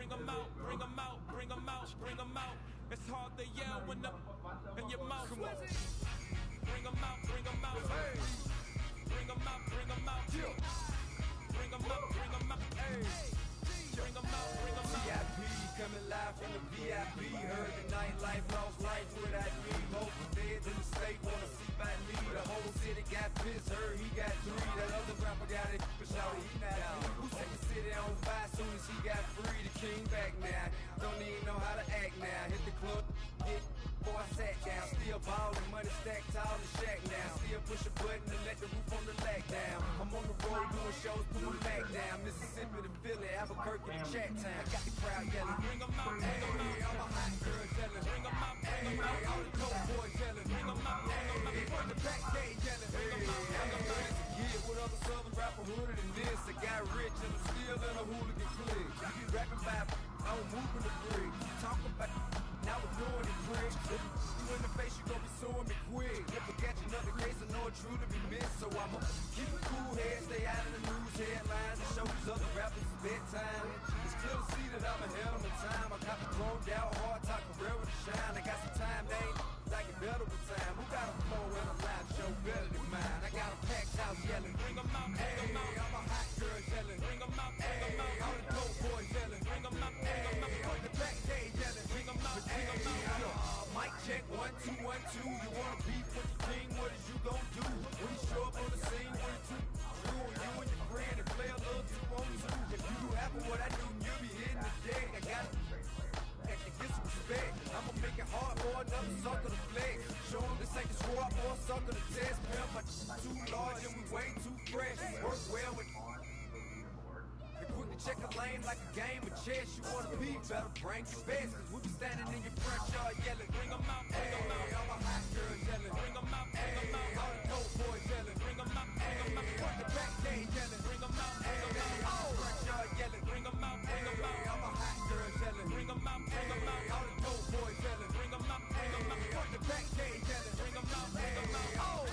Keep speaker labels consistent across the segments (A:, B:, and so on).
A: bring 'em out, bring 'em out, bring 'em out, bring 'em out. It's hard to yell when the in your mouth. Bring 'em out, bring 'em out. Bring 'em out, bring 'em out. Bring 'em out, bring 'em out. Bring 'em out, bring 'em out.
B: VIP coming live from the VIP. Heard the nightlife, lost life without me. Local feds in the state wanna see by me. The whole city got pissed, heard he got 3. That other rapper got it, but shout he not out. Who set the city on fire soon as he got free? The king back now, don't even know how to act now. Hit the club, get boy I sat down. Still ballin', money stacked tall and shack now. Still push a button and let the roof on the lag down. I'm on the road doing shows, putting Mac down. Mississippi to Philly, Albuquerque to Chat Town. Got the crowd yelling, bring 'em out, bring 'em out. All my hot girls yelling, bring 'em out, bring 'em out. All the dope boys yelling, bring 'em out, bring 'em out. From the back gate yelling, bring 'em out, bring 'em out. It's a kid with other southern rapper hooded than this. I got rich and I'm still in a hooligan clique. You be rapping by, I'm moving the bridge. Talk about, now we're doing it quick. If you in the face, you gon' be suing me quick. If I catch another case, I know it's true to be missed. So I'ma keep a cool head, stay out of the news headlines, and show these other rappers it's bedtime. It's clear to see that I'm ahead of my time. I got the thrown down hard, talk career with a shine. I got some time, they ain't like it better with time. Who got a flow and a live show better than mine? I got a packed house yelling, bring 'em out, bring 'em out. All my hot girls yelling, bring 'em out, bring 'em out. All the dope boys yelling, bring 'em out, bring 'em out. From the back gate yelling, bring 'em out, bring 'em out. Mic check, 1 2 1 2. You wanna beef with the king? What is you gon' do when you show up on the scene? What you and your friend and play a little 2 on 2. If you do half of what I do, you'll be hitting the deck. I got to get some respect. I'ma make it hard for another sucker to flex. Show 'em this ain't the squad or a sucker to test. Pimp, my too large and we way too fresh. Work well with. Quick to check a lane like a game of chess. You wanna be better, bring your best. Cause we be standing in your front yard yelling, bring 'em out, bring 'em out. All my hot girls yelling, bring 'em out, bring 'em out. All the dope boys yelling, bring 'em out, bring 'em out. From the back gate yelling, bring 'em out, bring 'em out. All the front yard yelling, bring 'em out, bring 'em out. All my hot girls yelling, bring 'em out, bring 'em out. All the dope boys yelling, bring 'em out, bring 'em out. From the back gate yelling, bring 'em out, bring 'em out. Oh.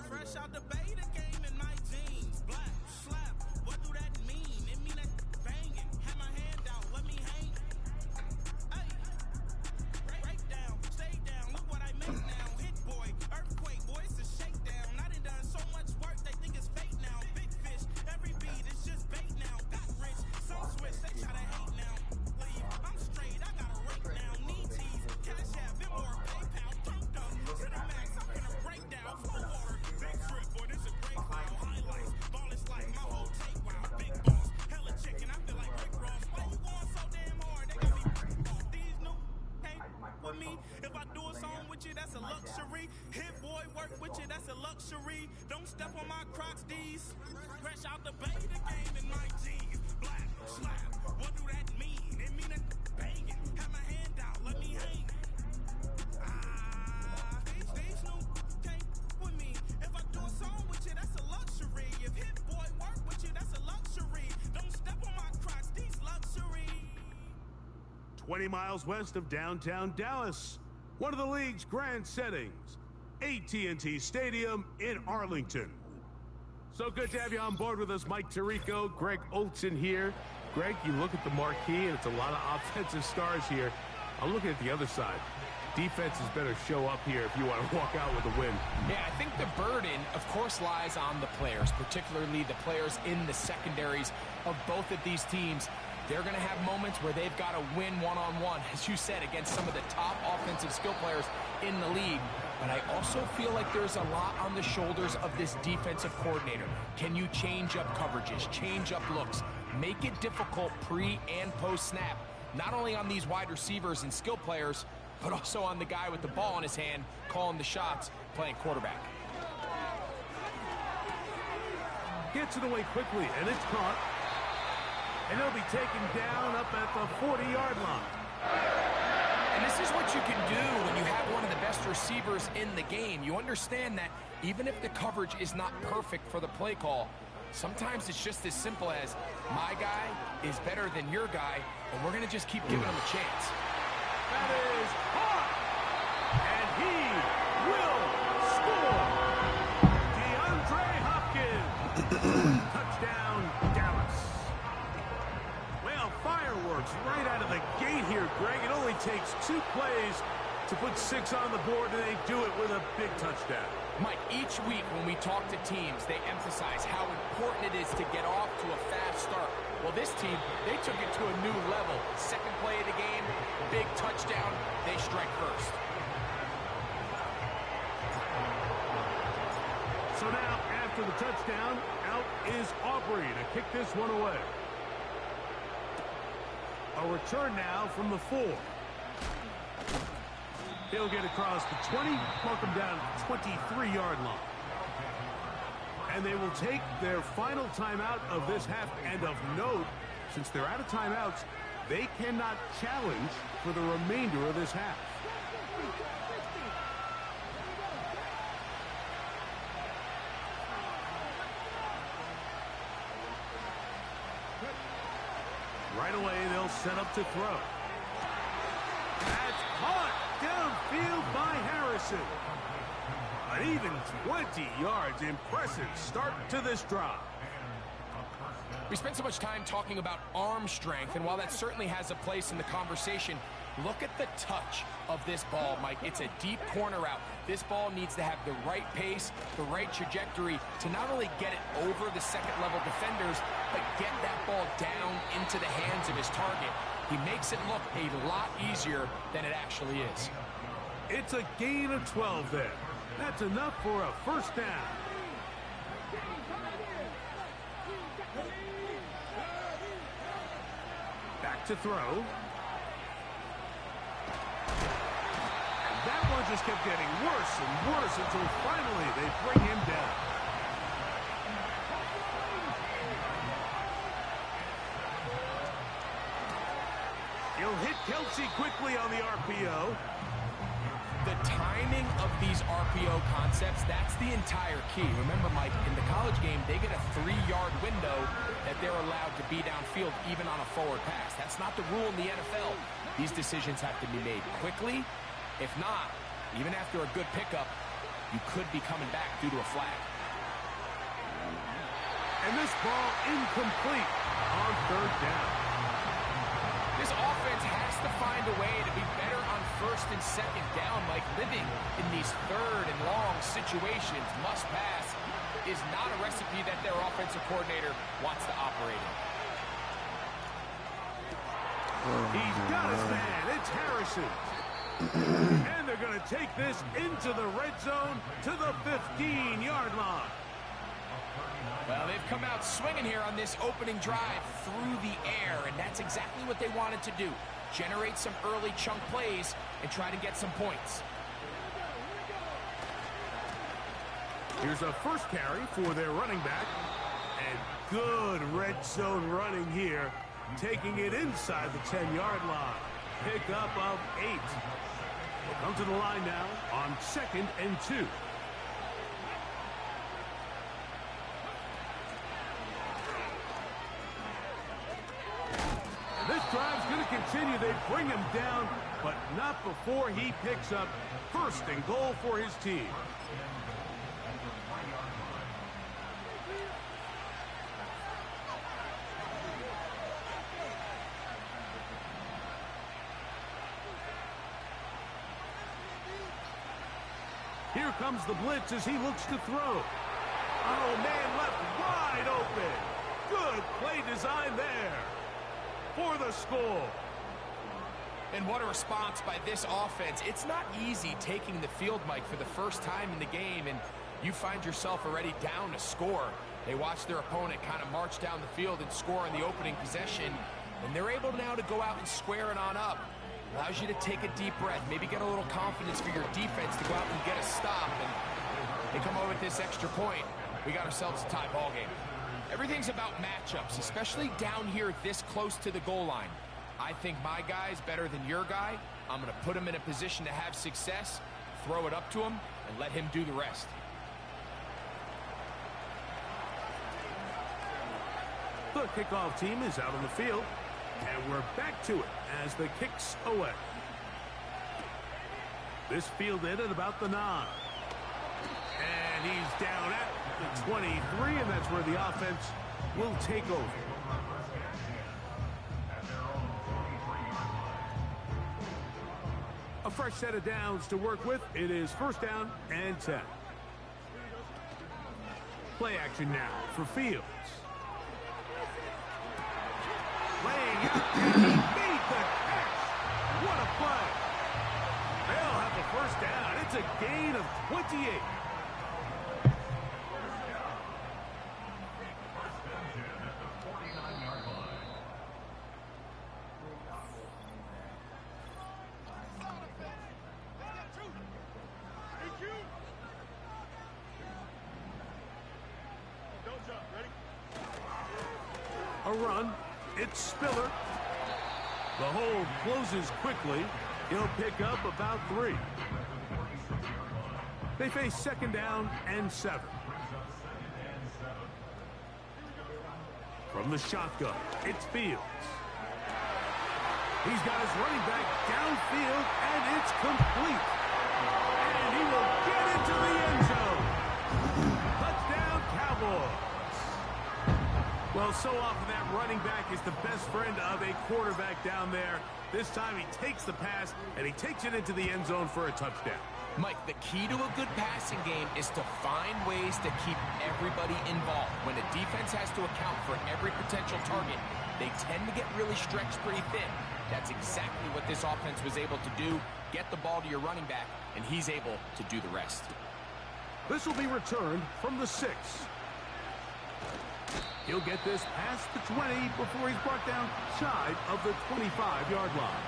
A: Fresh out the beta game in my jeans. Black, slap, what do that mean? It mean that banging. Have my hand out, let me hang. Hey, break down, stay down, look what I make now. Hit boy, earthquake, boy, it's a shakedown. I done so much work, they think it's fake now. Big fish, every beat is just bait now. Got rich, some switch, they try to hate now. Leave, I'm straight, I got a rake now. Need tease, cash app, Venmo, PayPal, crypto. To the max, I'm gonna break down. Flow water. Big trip, boy, this a great file. Highlights, ball is like my whole take wild. Big boss, hella chicken, I feel like Rick Ross. Why you going so damn hard? They got me off. These new ain't with me. If I do a song with you, that's a luxury. Hit boy, work with you, that's a luxury. Don't step on my Crocs, these. Fresh out the beta game in my jeans. Black, slap, what do that mean? It mean that banging. Have my hand out, let me hang. These new can't with me. If I do a song with you, that's a luxury. If Hit Boy work with you, that's a luxury. Don't step on my Crocs, these luxury.
C: 20 miles west of downtown Dallas, one of the league's grand settings, AT&T Stadium in Arlington. So good to have you on board with us, Mike Tirico, Greg Olson here. Greg, you look at the marquee, and it's a lot of offensive stars here. I'm looking at the other side. Defenses better show up here if you want to walk out with a win.
D: Yeah, I think the burden, of course, lies on the players, particularly the players in the secondaries of both of these teams. They're going to have moments where they've got to win one-on-one, as you said, against some of the top offensive skill players in the league. But I also feel like there's a lot on the shoulders of this defensive coordinator. Can you change up coverages, change up looks, make it difficult pre- and post-snap, not only on these wide receivers and skill players, but also on the guy with the ball in his hand, calling the shots, playing quarterback.
C: Gets it away quickly, and it's caught. And he'll be taken down up at the 40-yard line.
D: And this is what you can do when you have one of the best receivers in the game. You understand that even if the coverage is not perfect for the play call, sometimes it's just as simple as my guy is better than your guy, and we're going to just keep giving him a chance.
C: That is caught. And he will score. DeAndre Hopkins. Touchdown, Dallas. Well, fireworks right out of the gate here, Greg. It only takes 2 plays to put 6 on the board, and they do it with a big touchdown.
D: Mike, each week when we talk to teams, they emphasize how important it is to get off to a fast start. Well, this team, they took it to a new level. Second play of the game, big touchdown, they strike first.
C: So now, after the touchdown, out is Aubrey to kick this one away. A return now from the 4. He'll get across the 20, mark him down at the 23-yard line. And they will take their final timeout of this half. And of note, since they're out of timeouts, they cannot challenge for the remainder of this half. Right away, they'll set up to throw. That's caught downfield by Harrison. An even 20 yards. Impressive start to this drive.
D: We spent so much time talking about arm strength, and while that certainly has a place in the conversation, look at the touch of this ball, Mike. It's a deep corner route. This ball needs to have the right pace, the right trajectory to not only get it over the second-level defenders, but get that ball down into the hands of his target. He makes it look a lot easier than it actually is.
C: It's a gain of 12 there. That's enough for a first down. Back to throw. And that one just kept getting worse and worse until finally they bring him down. He'll hit Kelce quickly on the RPO.
D: The timing of these RPO concepts, that's the entire key. Remember, Mike, in the college game, they get a 3-yard window that they're allowed to be downfield even on a forward pass. That's not the rule in the NFL. These decisions have to be made quickly. If not, even after a good pickup, you could be coming back due to a flag.
C: And this ball incomplete on third down.
D: This offense has to find a way to be better on first and second down, Mike. Living in these third and long situations, must pass, is not a recipe that their offensive coordinator wants to operate in.
C: He's got his man. It's Harrison. And they're going to take this into the red zone to the 15-yard line.
D: Well, they've come out swinging here on this opening drive through the air, and that's exactly what they wanted to do. Generate some early chunk plays and try to get some points.
C: Here's a first carry for their running back. And good red zone running here, taking it inside the 10-yard line. Pickup of 8. We'll come to the line now on 2nd and 2. This drive's going to continue. They bring him down, but not before he picks up first and goal for his team. Here comes the blitz as he looks to throw. Oh, man, left wide open. Good play design there for the score.
D: And what a response by this offense. It's not easy taking the field, Mike, for the first time in the game, and you find yourself already down a score. They watch their opponent kind of march down the field and score on the opening possession, and they're able now to go out and square it on up. Allows you to take a deep breath, maybe get a little confidence for your defense to go out and get a stop, and they come over with this extra point. We got ourselves a tie ball game. Everything's about matchups, especially down here this close to the goal line. I think my guy's better than your guy. I'm going to put him in a position to have success, throw it up to him, and let him do the rest.
C: The kickoff team is out on the field, and we're back to it as the kick's away. This fielded at about the 9. And he's down at the 23, and that's where the offense will take over. A fresh set of downs to work with. It is first down and 10. Play action now for Fields. Laying out, and he made the catch. What a play. They'll have a first down. It's a gain of 28. A run. It's Spiller. The hole closes quickly. He'll pick up about 3. They face second down and 7. From the shotgun, it's Fields. He's got his running back downfield, and it's complete. And he will get into the end zone. Touchdown, Cowboys. Well, so often that running back is the best friend of a quarterback down there. This time he takes the pass, and he takes it into the end zone for a touchdown.
D: Mike, the key to a good passing game is to find ways to keep everybody involved. When a defense has to account for every potential target, they tend to get really stretched pretty thin. That's exactly what this offense was able to do. Get the ball to your running back, and he's able to do the rest.
C: This will be returned from the 6. He'll get this past the 20 before he's brought down shy of the 25-yard line.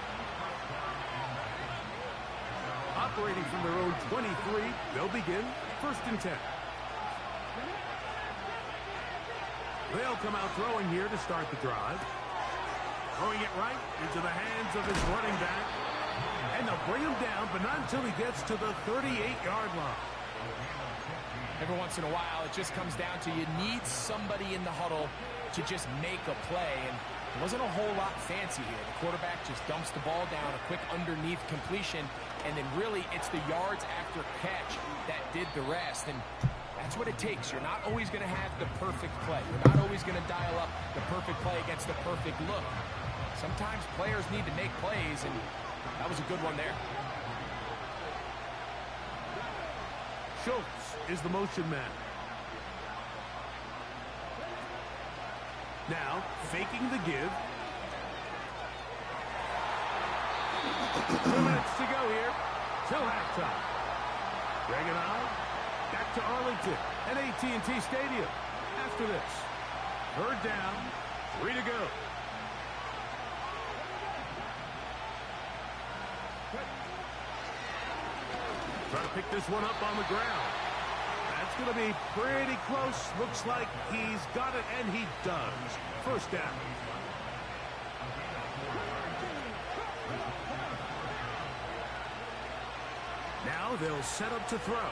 C: Operating from their own 23, they'll begin first and 10. They'll come out throwing here to start the drive. Throwing it right into the hands of his running back. And they'll bring him down, but not until he gets to the 38-yard line.
D: Every once in a while, it just comes down to you need somebody in the huddle to just make a play, and there wasn't a whole lot fancy here. The quarterback just dumps the ball down, a quick underneath completion, and then really it's the yards after catch that did the rest, and that's what it takes. You're not always going to have the perfect play. You're not always going to dial up the perfect play against the perfect look. Sometimes players need to make plays, and that was a good one there.
C: Schultz is the motion man. Now, faking the give. 2 minutes to go here till halftime. Greg and I back to Arlington at AT&T Stadium. After this, third down, 3 to go. Trying to pick this one up on the ground. That's going to be pretty close. Looks like he's got it, and he does. First down. Now they'll set up to throw.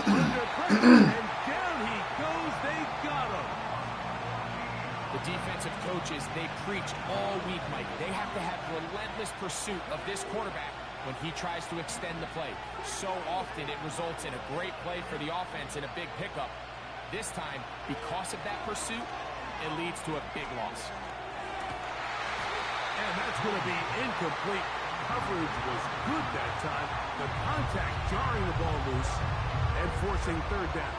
C: Under pressure, and down he goes. They got him.
D: The defensive coaches, they preached all week, Mike. They have to have relentless pursuit of this quarterback when he tries to extend the play. So often it results in a great play for the offense and a big pickup. This time, because of that pursuit, it leads to a big loss.
C: And that's going to be incomplete. Coverage was good that time. The contact jarring loose and forcing third down.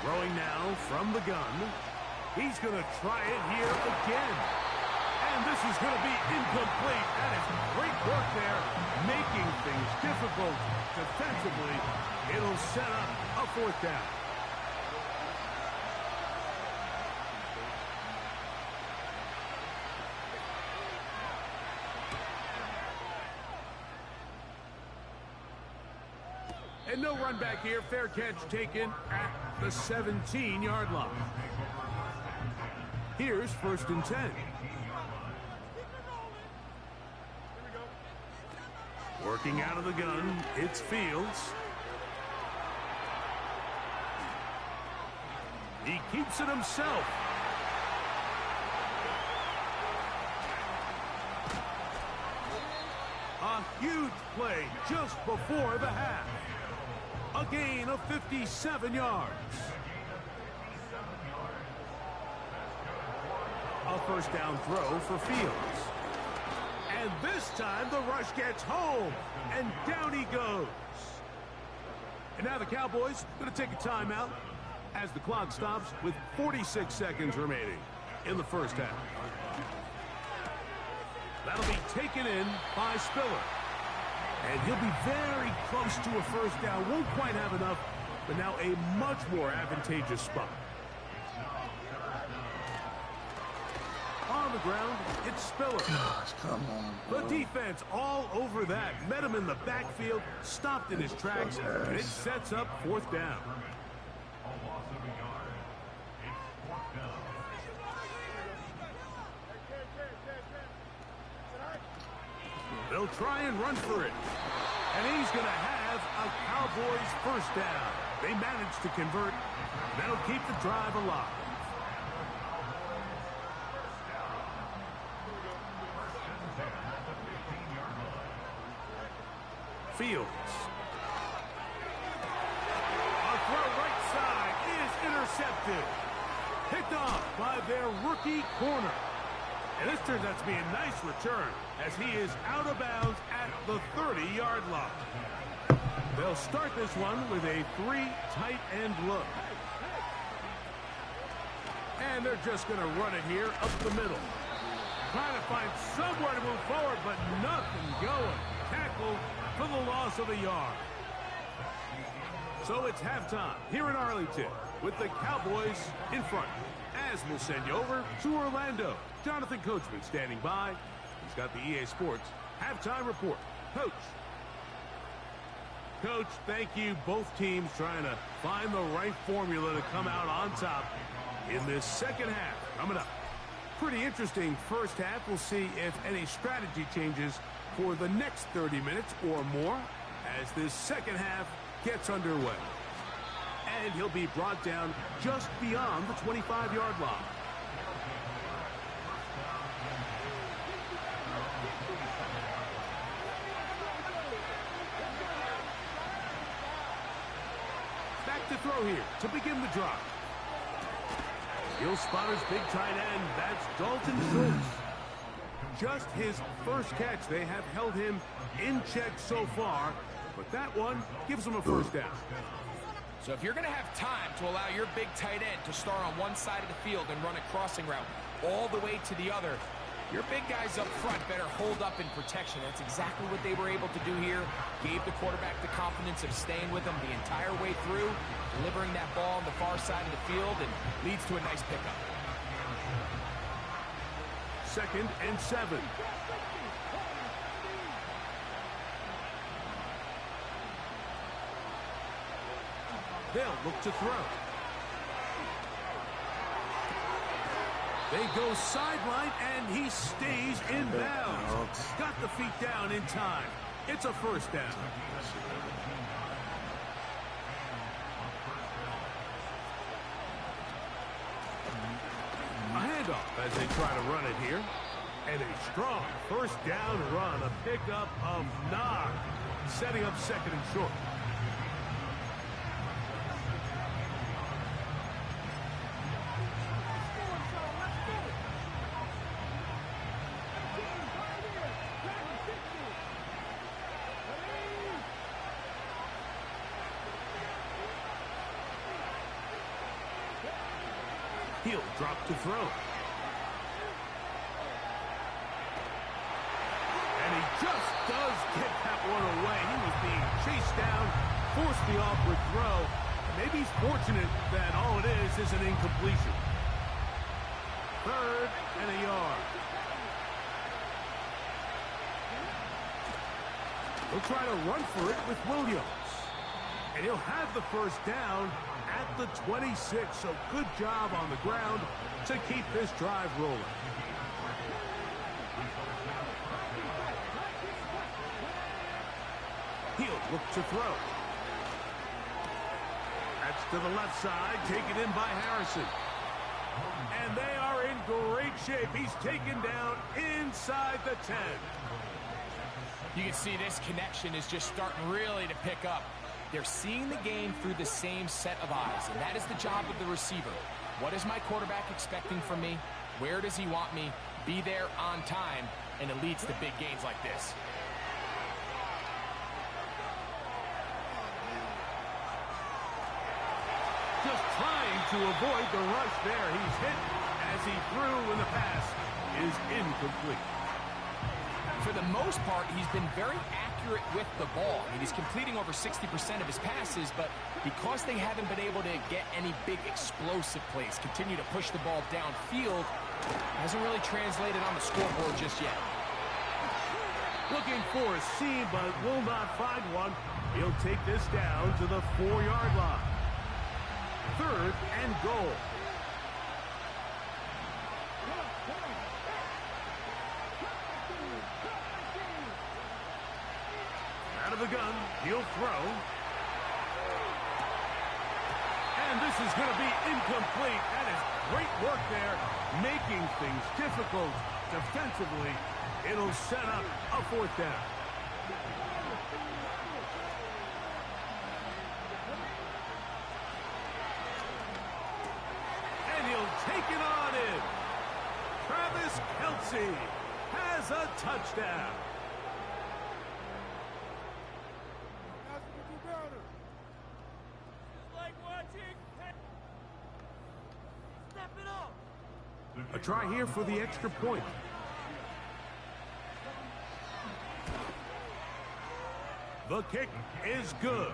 C: Throwing now from the gun. He's going to try it here again. And this is going to be incomplete. That is great work there, making things difficult defensively. It'll set up a fourth down. And no run back here. Fair catch taken at the 17-yard line. Here's 1st and 10. Working out of the gun, it's Fields. He keeps it himself. A huge play just before the half. A gain of 57 yards. A first down throw for Fields. And this time the rush gets home. And down he goes. And now the Cowboys going to take a timeout as the clock stops with 46 seconds remaining in the first half. That'll be taken in by Spiller. And he'll be very close to a first down. Won't quite have enough, but now a much more advantageous spot. On the ground, it's Spiller.
E: Gosh, come on, bro.
C: The defense all over that. Met him in the backfield, stopped in his tracks, and it sets up 4th down. They'll try and run for it. And he's going to have a Cowboys first down. They managed to convert. That'll keep the drive alive. Fields. A throw right side is intercepted. Picked off by their rookie corner. And this turns out to be a nice return as he is out of bounds at the 30-yard line. They'll start this one with a 3 tight end look. And they're just going to run it here up the middle. Trying to find somewhere to move forward, but nothing going. Tackled for the loss of a yard. So it's halftime here in Arlington with the Cowboys in front. As we'll send you over to Orlando. Jonathan Coachman standing by. He's got the EA Sports halftime report. Coach. Coach, thank you. Both teams trying to find the right formula to come out on top in this second half. Coming up. Pretty interesting first half. We'll see if any strategy changes for the next 30 minutes or more as this second half gets underway. And he'll be brought down just beyond the 25-yard line. Back to throw here to begin the drive. He'll spot his big tight end. That's Dalton Schultz. Just his first catch. They have held him in check so far, but that one gives him a first down.
D: So if you're going to have time to allow your big tight end to start on one side of the field and run a crossing route all the way to the other, your big guys up front better hold up in protection. That's exactly what they were able to do here. Gave the quarterback the confidence of staying with him the entire way through, delivering that ball on the far side of the field, and leads to a nice pickup.
C: 2nd and 7. They'll look to throw. They go sideline, and he stays in bounds. Got the feet down in time. It's a first down. A handoff as they try to run it here. And a strong first down run. A pickup of 9. Setting up 2nd and short. He'll drop to throw. And he just does get that one away. He was being chased down, forced the awkward throw. Maybe he's fortunate that all it is an incompletion. 3rd and a yard. He'll try to run for it with Williams. And he'll have the first down at the 26. So good job on the ground to keep this drive rolling. He'll look to throw. That's to the left side, taken in by Harrison. And they are in great shape. He's taken down inside the 10.
D: You can see this connection is just starting really to pick up. They're seeing the game through the same set of eyes, and that is the job of the receiver. What is my quarterback expecting from me? Where does he want me? Be there on time, and it leads to big gains like this.
C: Just trying to avoid the rush there. He's hit as he threw, and the pass is incomplete.
D: For the most part, he's been very accurate with the ball. I mean, he's completing over 60% of his passes, but because they haven't been able to get any big explosive plays, continue to push the ball downfield, hasn't really translated on the scoreboard just yet.
C: Looking for a seam, but will not find one. He'll take this down to the 4-yard line. 3rd and goal. Out of the gun, he'll throw. And this is going to be incomplete. That is great work there, making things difficult defensively. It'll set up a 4th down. And he'll take it on in. Travis Kelce has a touchdown. A try here for the extra point. The kick is good.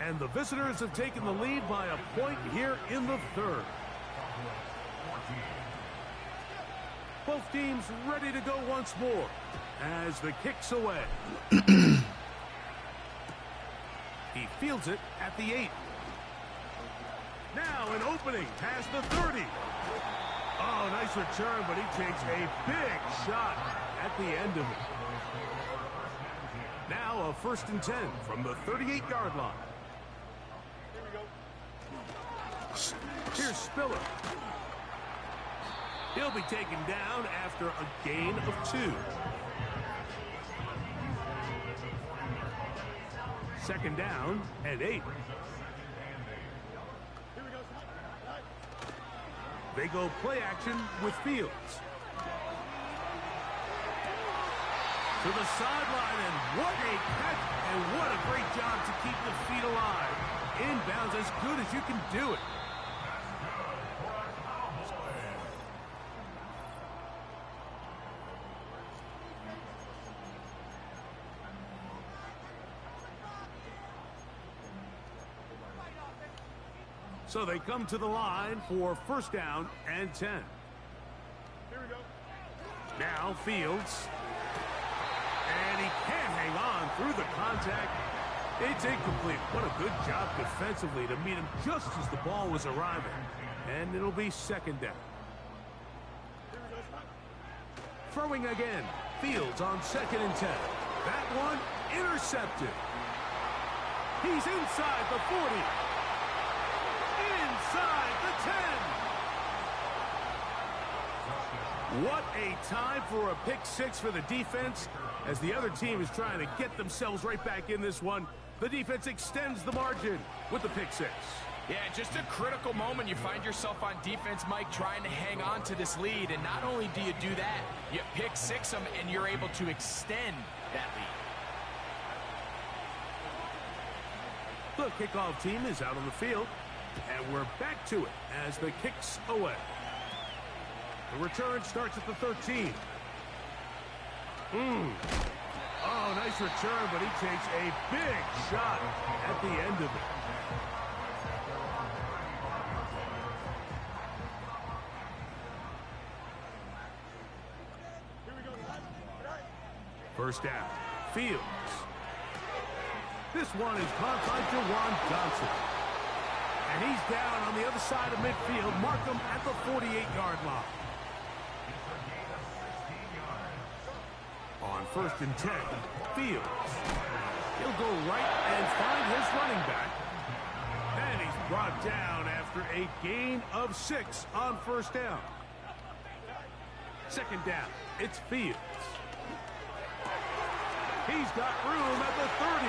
C: And the visitors have taken the lead by a point here in the 3rd. Both teams ready to go once more as the kick's away. He fields it at the 8. Now an opening past the 30. Oh, nice return, but he takes a big shot at the end of it. Now a 1st and 10 from the 38-yard line. Here we go. Here's Spiller. He'll be taken down after a gain of 2. 2nd down and 8. They go play action with Fields. To the sideline, and what a catch, and what a great job to keep the feet alive. Inbounds as good as you can do it. So they come to the line for 1st down and 10. Here we go. Now Fields. And he can't hang on through the contact. It's incomplete. What a good job defensively to meet him just as the ball was arriving. And it'll be 2nd down. Throwing again. Fields on 2nd and 10. That one intercepted. He's inside the 40. Inside the 10. What a time for a pick 6 for the defense. As the other team is trying to get themselves right back in this one, the defense extends the margin with the pick 6.
D: Yeah, just a critical moment. You find yourself on defense, Mike, trying to hang on to this lead. And not only do you do that, you pick 6 them, and you're able to extend that lead.
C: The kickoff team is out on the field. And we're back to it as the kick's away. The return starts at the 13. Oh, nice return, but he takes a big shot at the end of it. First down, Fields. This one is caught by Jawan Johnson. And he's down on the other side of midfield. Mark him at the 48-yard line. On 1st and 10, Fields. He'll go right and find his running back. And he's brought down after a gain of 6 on 1st down. 2nd down, it's Fields. He's got room at the 30.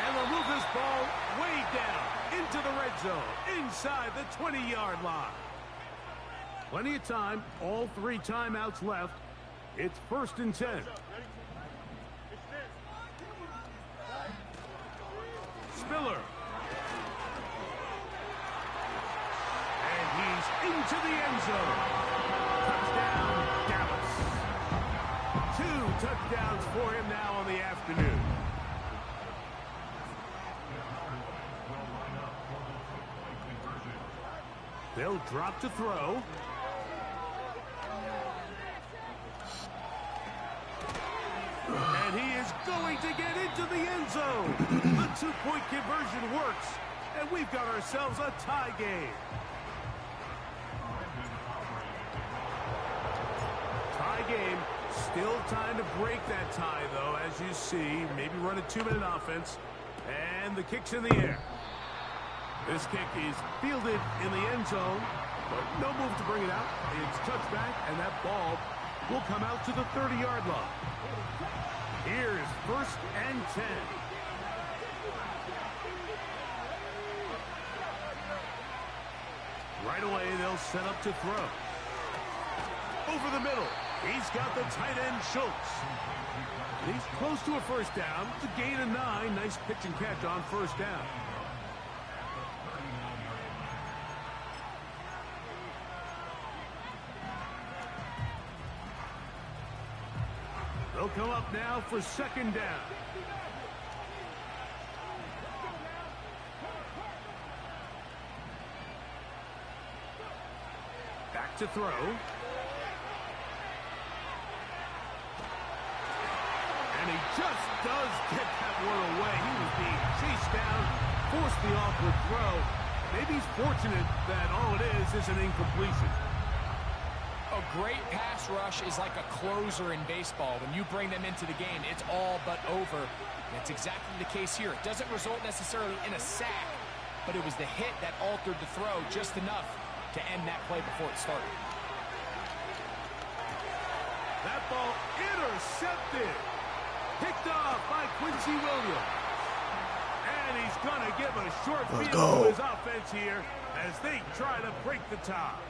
C: And they'll move this ball way down into the red zone, inside the 20-yard line. Plenty of time, all 3 timeouts left. It's 1st and 10. Spiller. And he's into the end zone. Touchdown, Dallas. 2 touchdowns for him now on the afternoon. They'll drop to throw. And he is going to get into the end zone. The 2-point conversion works, and we've got ourselves a tie game. Tie game. Still time to break that tie, though, as you see. Maybe run a 2-minute offense. And the kick's in the air. This kick is fielded in the end zone, but no move to bring it out. It's touchback, and that ball will come out to the 30-yard line. Here's 1st and 10. Right away, they'll set up to throw. Over the middle, he's got the tight end, Schultz. He's close to a 1st down. It's a gain of 9. Nice pitch and catch on 1st down. They'll come up now for 2nd down. Back to throw. And he just does get that one away. He was being chased down, forced the awkward throw. Maybe he's fortunate that all it is an incompletion.
D: A great pass rush is like a closer in baseball. When you bring them into the game, it's all but over. That's exactly the case here. It doesn't result necessarily in a sack, but it was the hit that altered the throw just enough to end that play before it started.
C: That ball intercepted. Picked off by Quincy Williams. And he's going to give a short field to his offense here as they try to break the tie.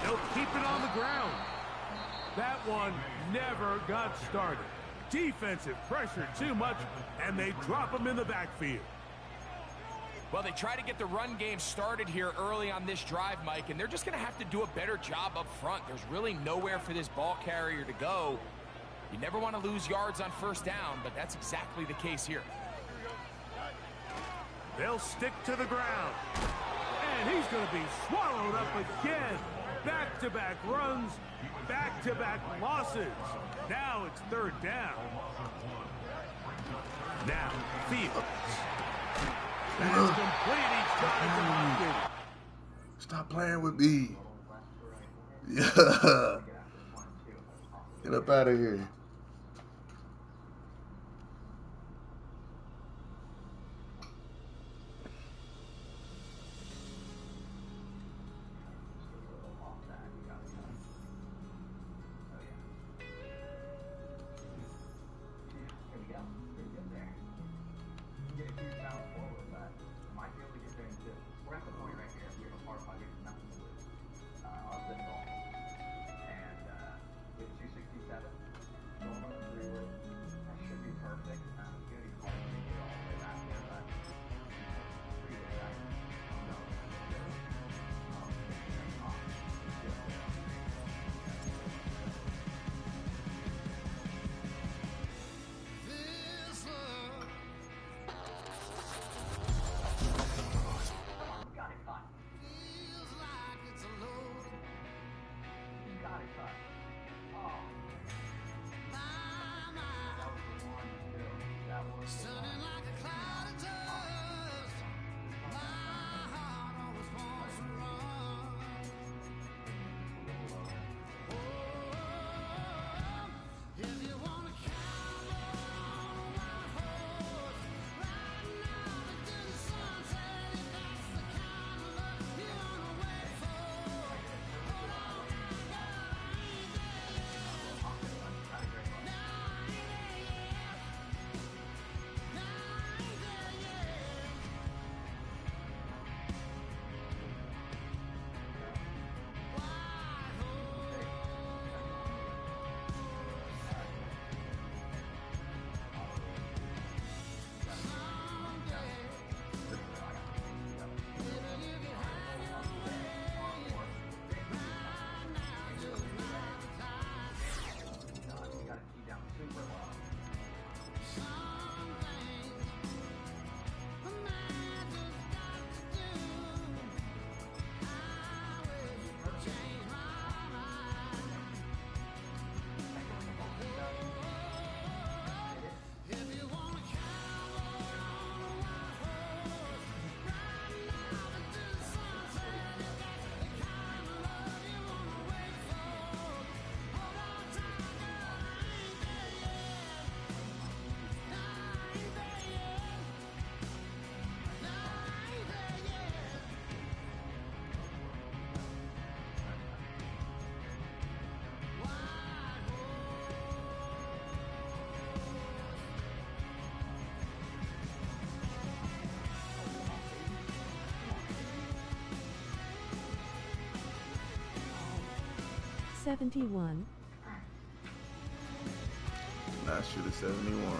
C: They'll keep it on the ground. That one never got started. Defensive pressure too much, and they drop him in the backfield.
D: Well, they try to get the run game started here early on this drive, Mike, and they're just going to have to do a better job up front. There's really nowhere for this ball carrier to go. You never want to lose yards on 1st down, but that's exactly the case here.
C: They'll stick to the ground. And he's going to be swallowed up again. Back-to-back runs, back-to-back losses. Now it's 3rd down. Now, Fields. That's complete. He's got it to Hopkins.
E: Stop playing with me. Yeah. Get up out of here.
F: 71.
E: Nah, shoot a 71.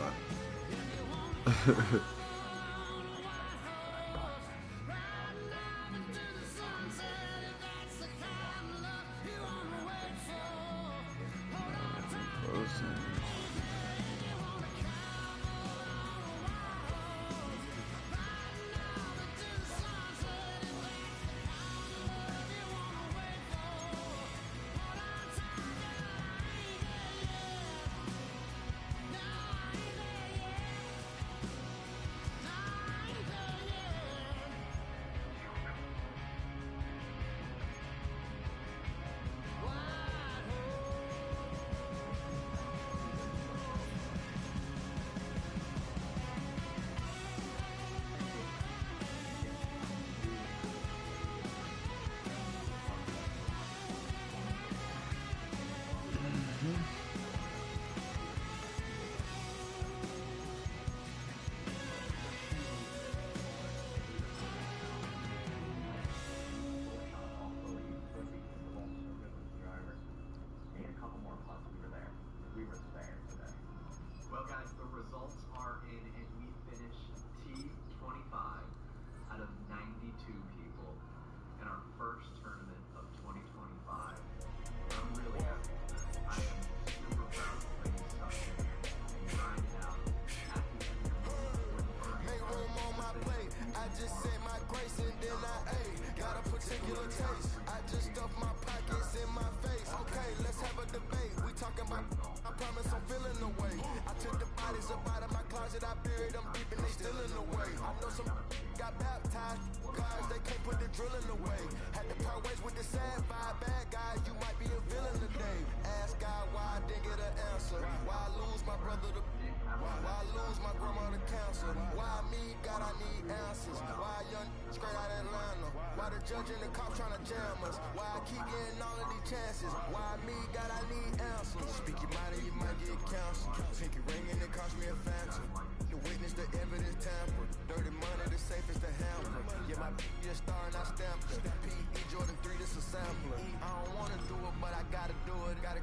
G: Judging the cops trying to jam us. Why I keep getting all of these chances? Why me, God, I need answers. Speak your mind and you might get counseled. Pinky ring and it cost me a phantom. The witness, the evidence tamper. Dirty money, the safest the hamper. Yeah, my be a star and I stamped it. P.E. Jordan 3, this a sampler. I don't wanna do it, but I gotta do it. Gotta,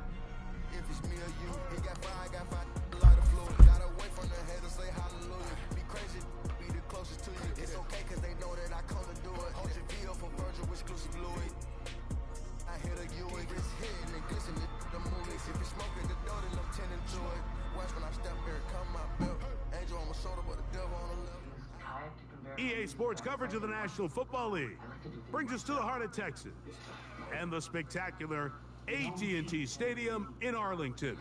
G: if it's me or you. He got fire, I got fire. Light of fluid. Gotta wait from the haters, say hallelujah. Be crazy, be the closest to you. It's okay, cause they know that I come to do it. Hold your VO for Virgil, exclusive Louis. I hit a Ewing, it's hitting and glistening the movies. If you smoking the dough, then I'm tending to it. Watch when I step here, come my belt. Angel on my shoulder, but the devil on the left.
C: EA Sports coverage of the National Football League brings us to the heart of Texas and the spectacular AT&T Stadium in Arlington.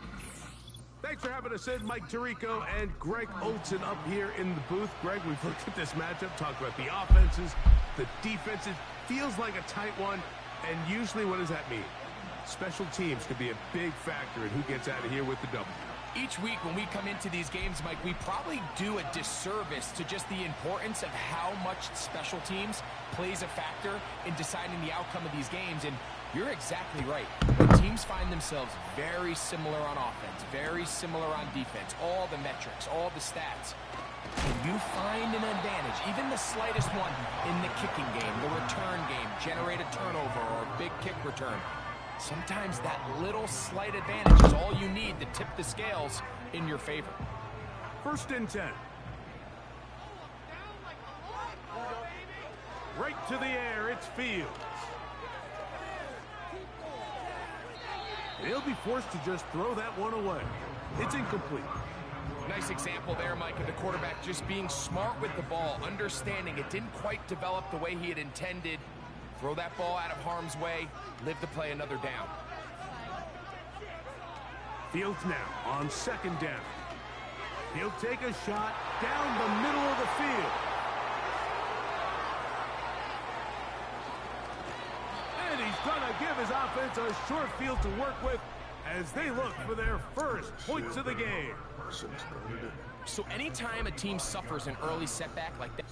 C: Thanks for having us in, Mike Tirico and Greg Olson up here in the booth. Greg, we've looked at this matchup, talked about the offenses, the defenses. Feels like a tight one, and usually what does that mean? Special teams could be a big factor in who gets out of here with the W.
D: Each week when we come into these games, Mike, we probably do a disservice to just the importance of how much special teams plays a factor in deciding the outcome of these games. And you're exactly right. The teams find themselves very similar on offense, very similar on defense, all the metrics, all the stats. Can you find an advantage, even the slightest one, in the kicking game, the return game, generate a turnover or a big kick return? Sometimes that little slight advantage is all you need to tip the scales in your favor.
C: 1st and 10. Right to the air, it's Fields. He'll be forced to just throw that one away. It's incomplete.
D: Nice example there, Mike, of the quarterback just being smart with the ball, understanding it didn't quite develop the way he had intended. Throw that ball out of harm's way, live to play another down.
C: Fields now on 2nd down. He'll take a shot down the middle of the field. And he's going to give his offense a short field to work with as they look for their first points of the game.
D: So anytime a team suffers an early setback like that,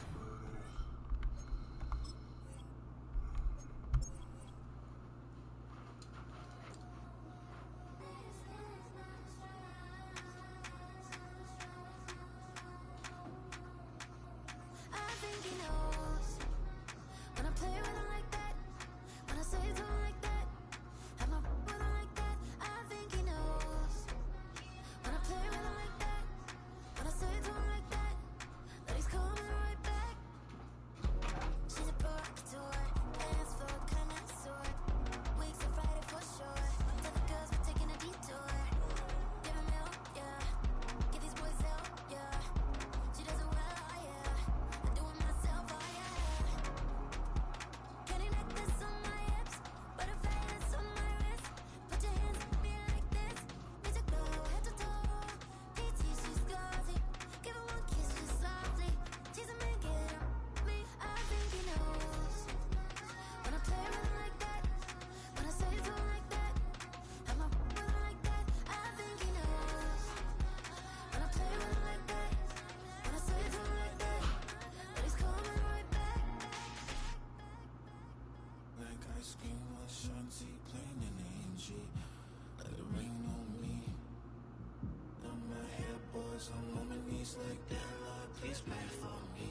G: I'm on my knees like that, Lord, please pray for me.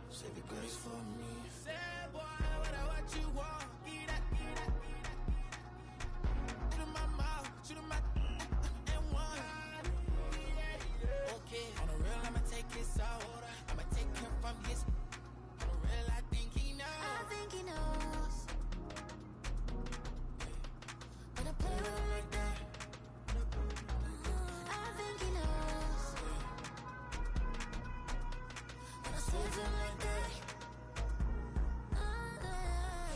G: Save your grace for me.
A: Say, boy, what you want? Eat that, eat that, eat that. Shoot in my mouth, shoot in my and one. Okay, on the real, I'ma take his out. I'ma take him from his. On the real, I think he knows.
F: I think he knows. When I play with him like that, I think he knows. When I save him like that,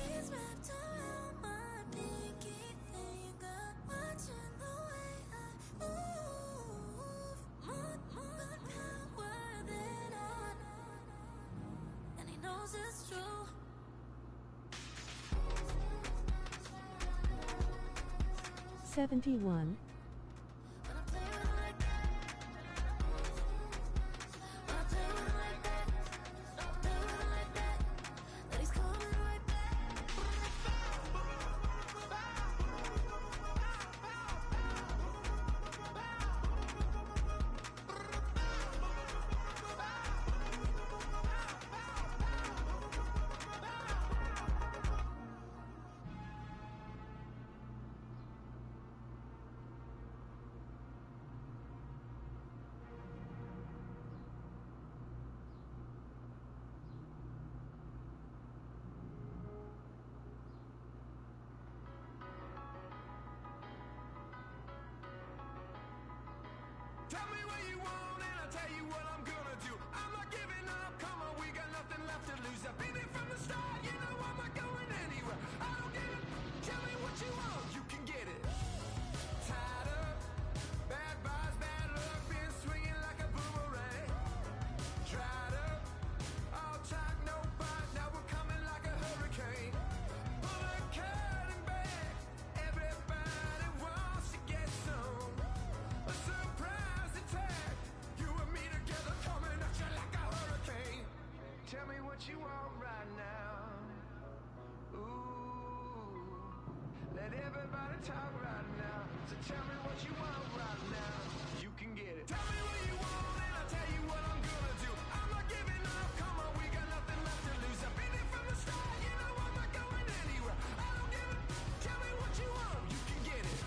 F: he's wrapped around my pinky finger, watching the way I move. More power than I know, and he knows it's true.
H: 71.
F: When I play with him like that, when I play with him like that, play with him like that, that he's coming right back.
B: Tell me what you want and I'll tell you what I'm gonna do. I'm not giving up, come on, we got nothing left to lose. I've been here from the start, you know I'm not going anywhere. I don't give it, tell me what you want, you can get it. Tied up, bad vibes, bad luck, been swinging like a boomerang. Dried up, all talk, no bite, now we're coming like a hurricane. Pull the curtain back, everybody wants to get some. A surprise attack, you and me together coming at you like a hurricane. Tell me what you want right now. Ooh, let everybody talk right now. So tell me what you want right now. You can get it. Tell me what you want and I'll tell you what I'm gonna do. I'm not giving up, come on, we got nothing left to lose. I've been here from the start, you know I'm not going anywhere. I don't give it, tell me what you want, you can get it.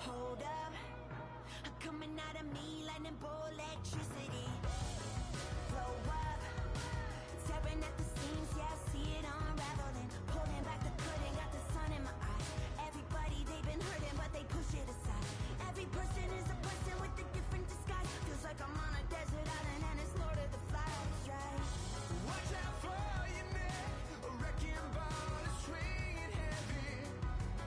F: Hold up, coming out of me, lightning bolt electricity. Blow up, tearing at the seams, yeah, I see it unraveling. Pulling back the curtain, got the sun in my eye. Everybody, they've been hurting, but they push it aside. Every person is a person with a different disguise. Feels like I'm on a desert island and it's Lord of the Flies, right?
B: Watch out for your neck, a wrecking ball is swinging heavy.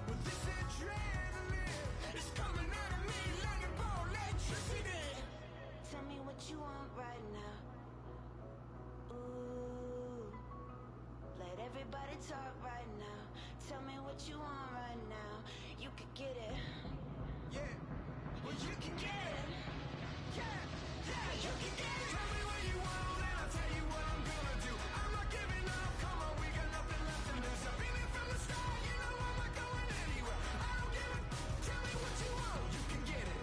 B: With this adrenaline, it's coming out of me like a ball electricity.
F: Tell me what you want right now. Ooh, let everybody talk right now. Tell me what you want right now. You could get it.
B: Yeah, well you can get it. Yeah, yeah, you can get it. Tell me what you want and I'll tell you what I'm gonna do. I'm not giving up, come on, we got nothing left to lose. I've been here from the start, you know I'm not going anywhere. I don't give it, tell me what you want, you can get it.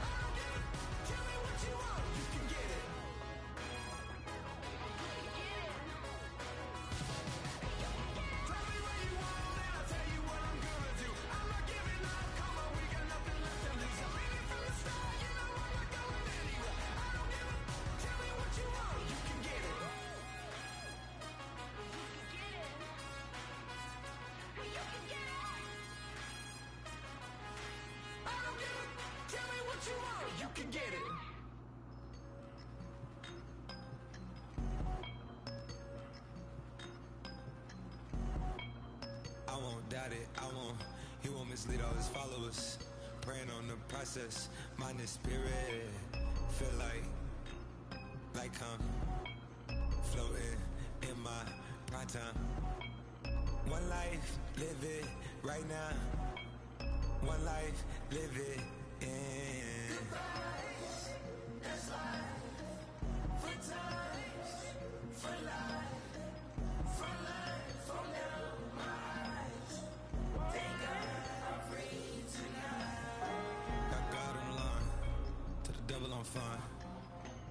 B: I don't give it, tell me what you want, you can get it. Tell me what you want and I'll tell you what I'm gonna do. I'm not giving up, come on, we got nothing left to lose. I've been here from the start, you know I'm not going anywhere. I don't give it, tell me what you want, you can get it. I don't give it, tell me what you want, you can get it.
I: I won't doubt it, he won't mislead all his followers. Praying on the process, mind and spirit. Feel like I'm floating in my prime time. One life, live it right now. One One life, live it in.
F: That's life. For times, for life, from life, from now, my eyes. Thank God I'm free tonight.
I: Got God on line, to the devil I'm fine.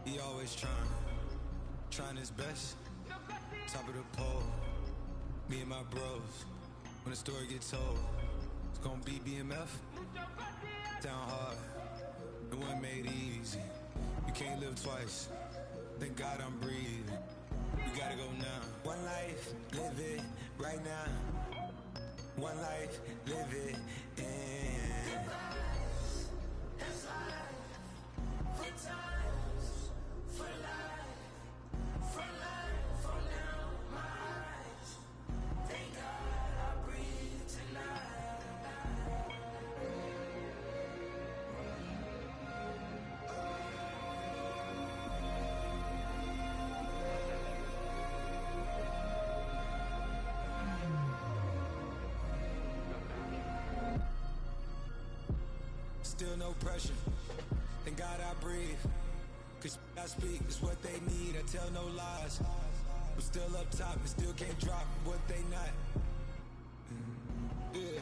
I: He always trying his best. Top of the pole, me and my bros. When the story gets told, it's gonna be BMF. Down hard, it wasn't made easy. You can't live twice. Thank God I'm breathing. We gotta go now. One life, live it right now. One life, live it in.
F: That's life. For times, for life, from life, from now, my eyes. Thank God I breathe tonight.
I: Still no pressure. Thank God I breathe. Cause I speak is what they need. I tell no lies. I'm still up top and still can't drop what they not. Yeah.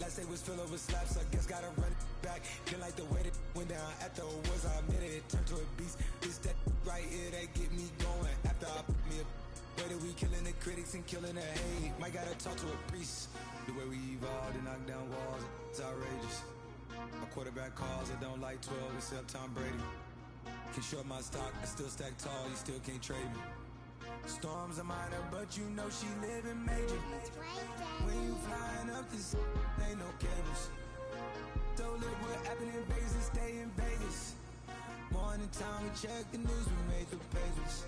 I: Last day was filled with slaps, I guess gotta run it back. Didn't like the way that went down after it was, I admit it turned to a beast. It's that right here that get me going. After I put me a way that we killing the critics and killing the hate. Might gotta talk to a priest. The way we evolved and knock down walls, it's outrageous. My quarterback calls, I don't like 12 except Tom Brady. Can short my stock, I still stack tall, you still can't trade me. Storms are minor, but you know she living major. When you flying up this, ain't no cables. So live what happened in Vegas and stay in Vegas. Morning time, we check the news, we made the pages.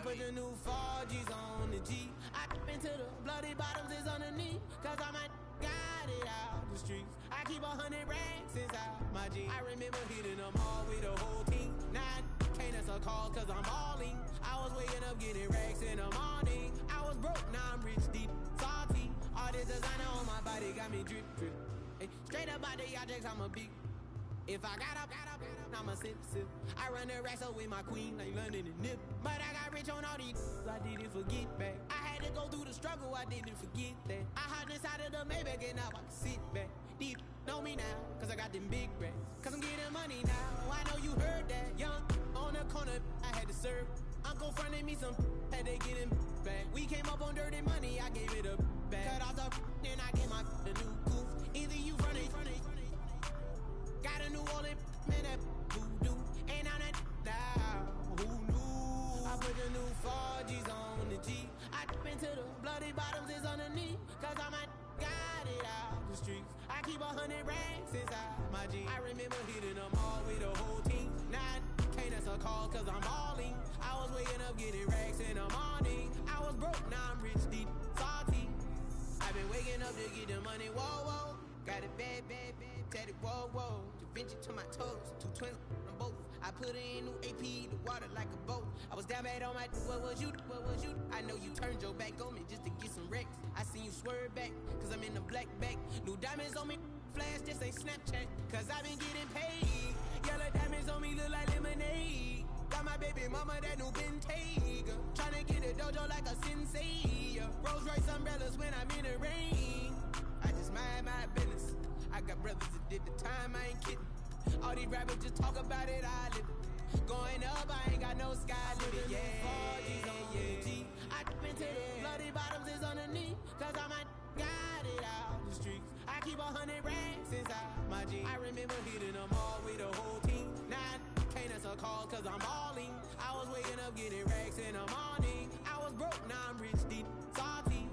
A: put the new 4Gs on the G. I into the bloody bottoms is underneath. Cause I might got it out the streets. I keep 100 racks inside my jeans. I remember hitting them all with the whole team. Now I can't answer calls cause I'm balling. I was waking up getting racks in the morning. I was broke, now I'm rich, deep, salty. All this designer on my body got me drip, drip. Hey, straight up out the objects, I'm a big. If I got up, I'ma sip, sip. I run the racks up with my queen, like London and Nip. But I got rich on all these, I didn't forget back. I had to go through the struggle, I didn't forget that. I hopped inside of the Maybach and now I can sit back. Deep, know me now, cause I got them big racks. Cause I'm getting money now, I know you heard that. Young, on the corner, I had to serve. Uncle fronted me some, had to get him back. We came up on dirty money, I gave it a back. Cut off the, then I gave my the new goof. Either you run it, got a New Orleans, man, that voodoo. Ain't on that now, who knew? I put the new 4Gs on the G. I into the bloody bottoms is underneath. Cause I might got it out the streets. I keep 100 racks inside my jeans. I remember hitting them all with the whole team. Now I can't answer calls cause I'm balling. I was waking up getting racks in the morning. I was broke, now I'm rich, deep, salty. I've been waking up to get the money, whoa, whoa. Got it bad, bad, bad, tatted, whoa, whoa. Da Vinci to my toes, 2 twins on both. I put it in new AP, the water like a boat. I was down bad on my, what was you, what was you? I know you turned your back on me just to get some wrecks. I seen you swerve back, cause I'm in the black back. New diamonds on me, flash, this ain't Snapchat. Cause I been getting paid. Yellow diamonds on me look like lemonade. Got my baby mama that new Bentayga. Tryna get a dojo like a sensei. Rolls Royce umbrellas when I'm in the rain. I just mind my business. I got brothers that did the time, I ain't kidding. All these rappers just talk about it, I live it. Going up, I ain't got no sky limit. Yeah, 4Gs on the G. I into the bloody bottoms is underneath. Cause I might got it out the streets. I keep 100 racks inside my jeans. I remember hitting them all with the whole team. Now I can't answer calls cause I'm balling. I was waking up getting racks in the morning. I was broke, now I'm rich, deep, salty.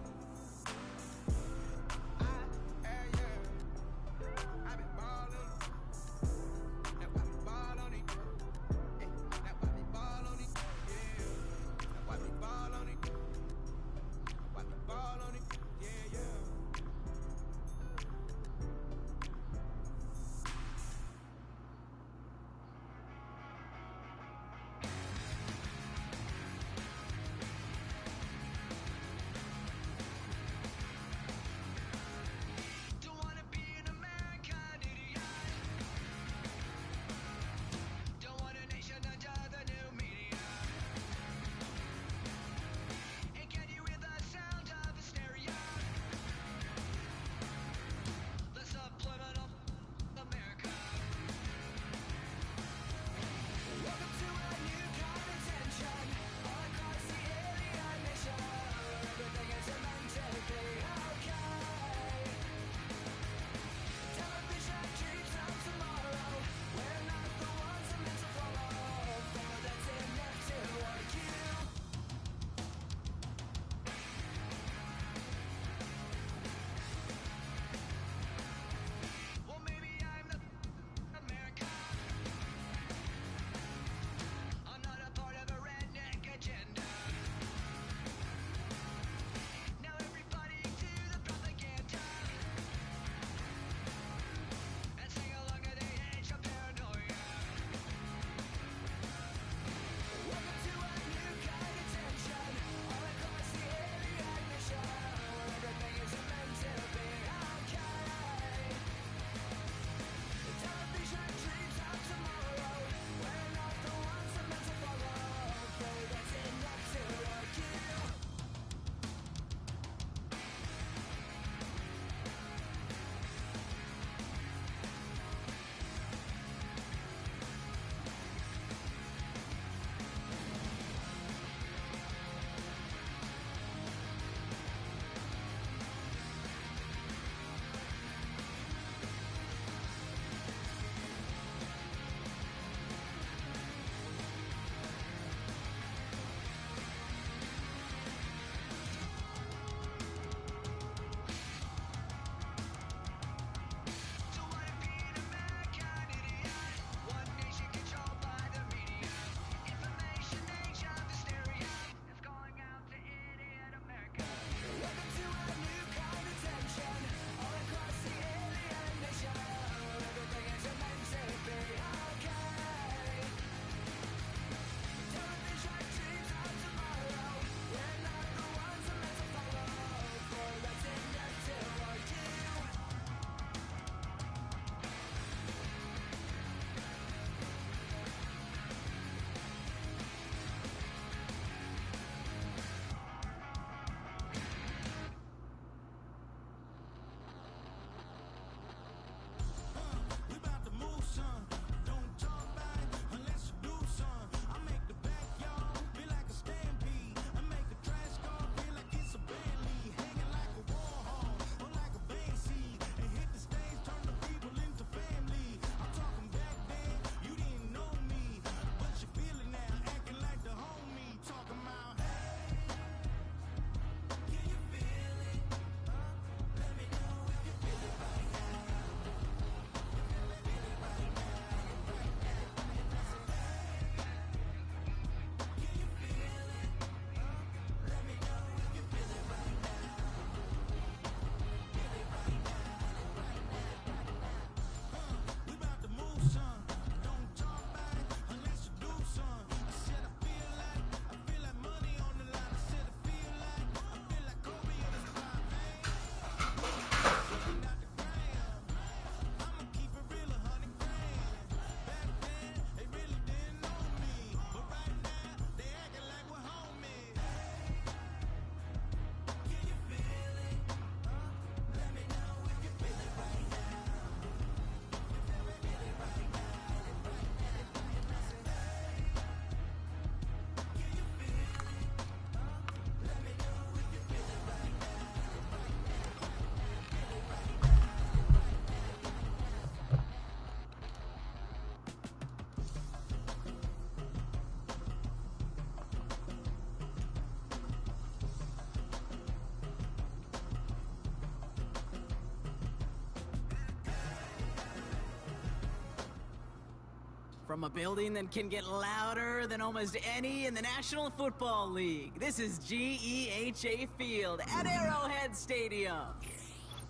J: From a building that can get louder than almost any in the National Football League, this is GEHA Field at Arrowhead Stadium.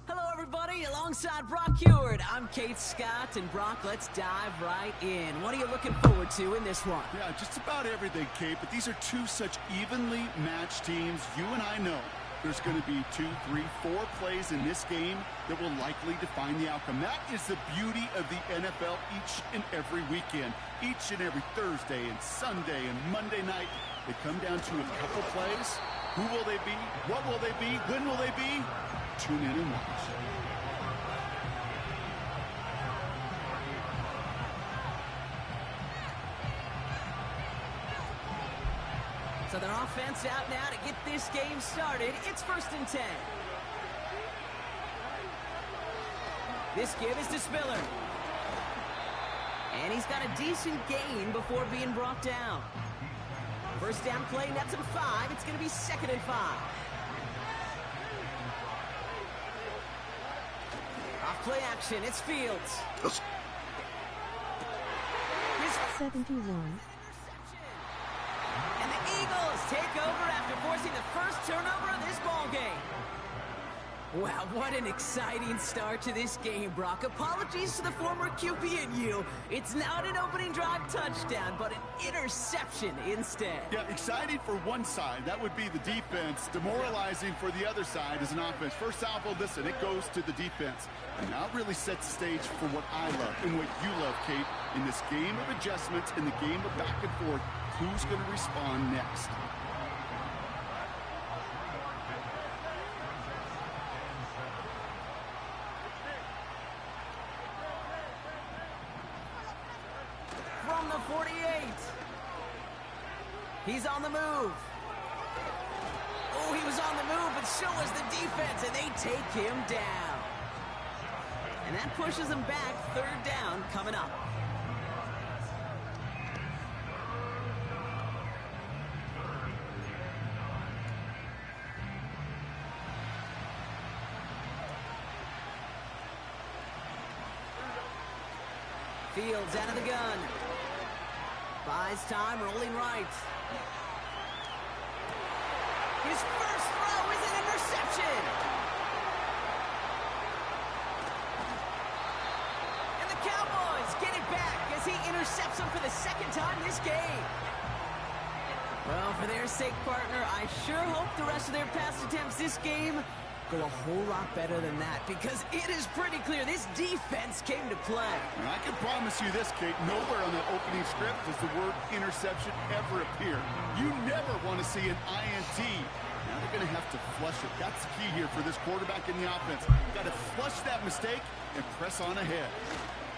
J: Hello, everybody. Alongside Brock Heward, I'm Kate Scott, and Brock, let's dive right in. What are you looking forward to in this one?
K: Yeah, just about everything, Kate, but these are two such evenly matched teams. You and I know there's going to be 2, 3, 4 plays in this game that will likely define the outcome. That is the beauty of the NFL each and every weekend. Each and every Thursday and Sunday and Monday night, they come down to a couple plays. Who will they be? What will they be? When will they be? Tune in and watch.
J: So their offense out now to get this game started. It's 1st and 10. This give is to Spiller. And he's got a decent gain before being brought down. First down play, nets him 5. It's going to be 2nd and 5. Off play action, it's Fields. His
H: 71.
J: And the Eagles take over after forcing the first turnover of this ball game. Wow, what an exciting start to this game, Brock. Apologies to the former QB and you. It's not an opening drive touchdown, but an interception instead.
K: Yeah, exciting for one side. That would be the defense. Demoralizing for the other side as an offense. First salvo, listen, it goes to the defense. And now it really sets the stage for what I love and what you love, Kate. In this game of adjustments, in the game of back and forth, who's going to respond next?
J: From the 48. He's on the move. Oh, he was on the move, but so was the defense, and they take him down. And that pushes him back. 3rd down coming up. Fields out of the gun. Buys time, rolling right. His first throw is an interception. And the Cowboys get it back as he intercepts him for the 2nd time this game. Well, for their sake, partner, I sure hope the rest of their pass attempts this game go a whole lot better than that, because it is pretty clear this defense came to play.
K: And I can promise you this, Kate, nowhere on that opening script does the word interception ever appear. You never want to see an INT. Now they're going to have to flush it. That's the key here for this quarterback in the offense. Got to flush that mistake and press on ahead.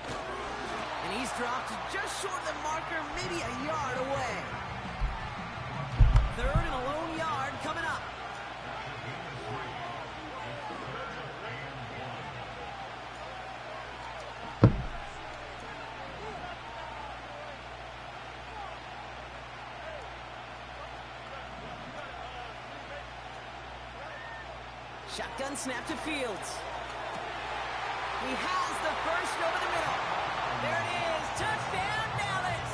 J: And he's dropped just short of the marker, maybe a yard away. 3rd and a lone yard coming up. Shotgun snap to Fields. He has the first over the middle. There it is. Touchdown, Dallas.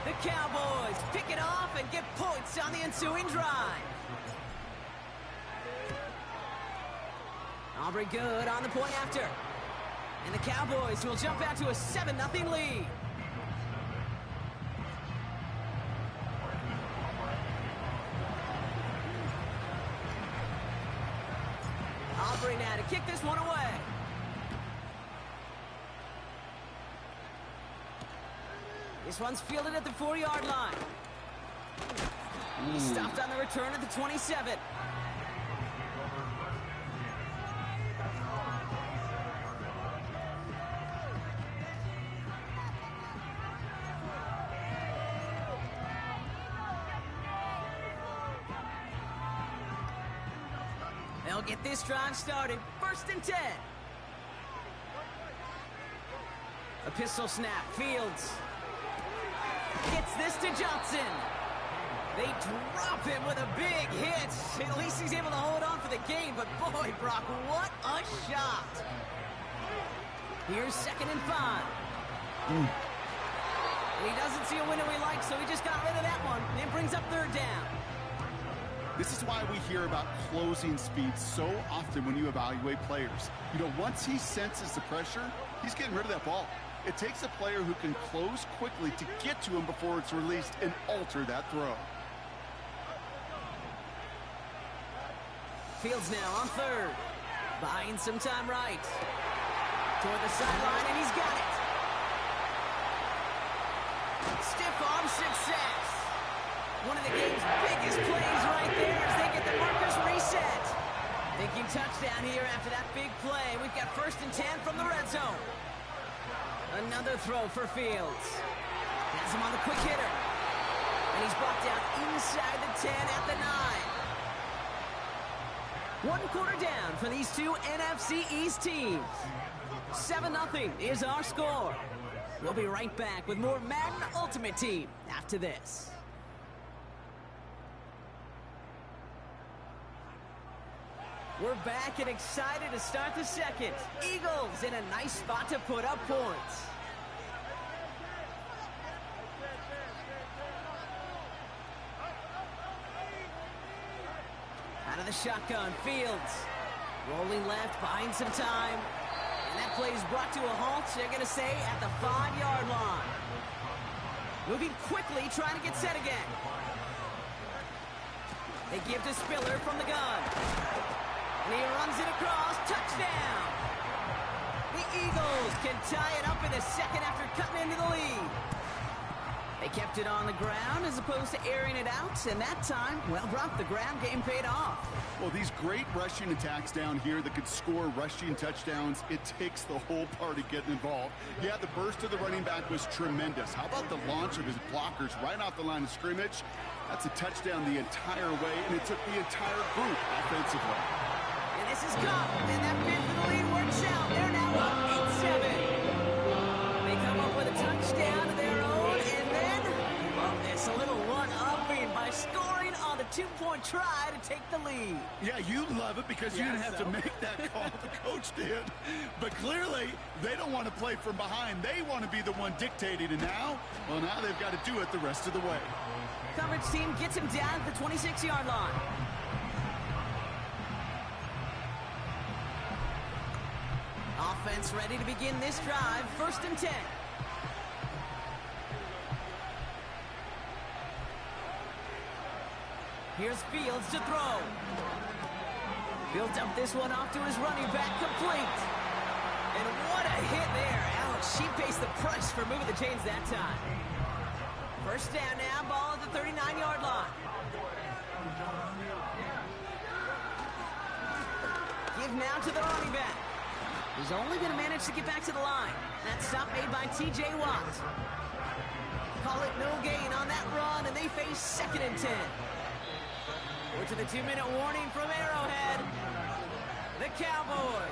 J: The Cowboys pick it off and get points on the ensuing drive. Aubrey good on the point after. And the Cowboys will jump out to a 7-0 lead. Aubrey now to kick this one away. This one's fielded at the 4-yard line. He stopped on the return at the 27. They'll get this drive started. 1st and 10. A pistol snap. Fields gets this to Johnson. They drop him with a big hit. At least he's able to hold on for the game. But boy, Brock, what a shot. Here's 2nd and 5. He doesn't see a window he likes, so he just got rid of that one. And it brings up third down.
K: This is why we hear about closing speed so often when you evaluate players. You know, once he senses the pressure, he's getting rid of that ball. It takes a player who can close quickly to get to him before it's released and alter that throw.
J: Fields now on third. Buying some time right. Toward the sideline, and he's got it. Stiff arm success. One of the game's biggest plays right there as they get the markers reset. Thinking touchdown here after that big play. We've got 1st and 10 from the red zone. Another throw for Fields. Has him on the quick hitter. And he's brought down inside the 10 at the 9. 1 quarter down for these two NFC East teams. 7-0 is our score. We'll be right back with more Madden Ultimate Team after this. We're back and excited to start the second. Eagles in a nice spot to put up points. Out of the shotgun, Fields. Rolling left, buying some time. And that play is brought to a halt, they're going to say, at the 5-yard line. Moving quickly, trying to get set again. They give to Spiller from the gun. And he runs it across. Touchdown! The Eagles can tie it up in the second after cutting into the lead. They kept it on the ground as opposed to airing it out, and that time, well, Brock, the ground game paid off.
K: Well, these great rushing attacks down here that could score rushing touchdowns, it takes the whole party getting involved. Yeah, the burst of the running back was tremendous. How about the launch of his blockers right off the line of scrimmage? That's a touchdown the entire way, and it took the entire group offensively.
J: And this is Cup, and that bid for the lead works out. They're now up 8-7. They come up with a touchdown of their own, and then, well, it's a little one-upping by scoring on the 2-point try to take the lead.
K: Yeah, you love it because you didn't have to make that call. The coach did. But clearly, they don't want to play from behind. They want to be the one dictating, and now, well, now they've got to do it the rest of the way.
J: Coverage team gets him down at the 26-yard line. Offense ready to begin this drive. 1st and 10. Here's Fields to throw. Built up this one off to his running back, complete. And what a hit there. Alex, she pays the price for moving the chains that time. 1st down now, ball at the 39-yard line. Give now to the running back. He's only going to manage to get back to the line. That stop made by T.J. Watt. Call it no gain on that run, and they face 2nd and 10. We're to the 2-minute warning from Arrowhead. The Cowboys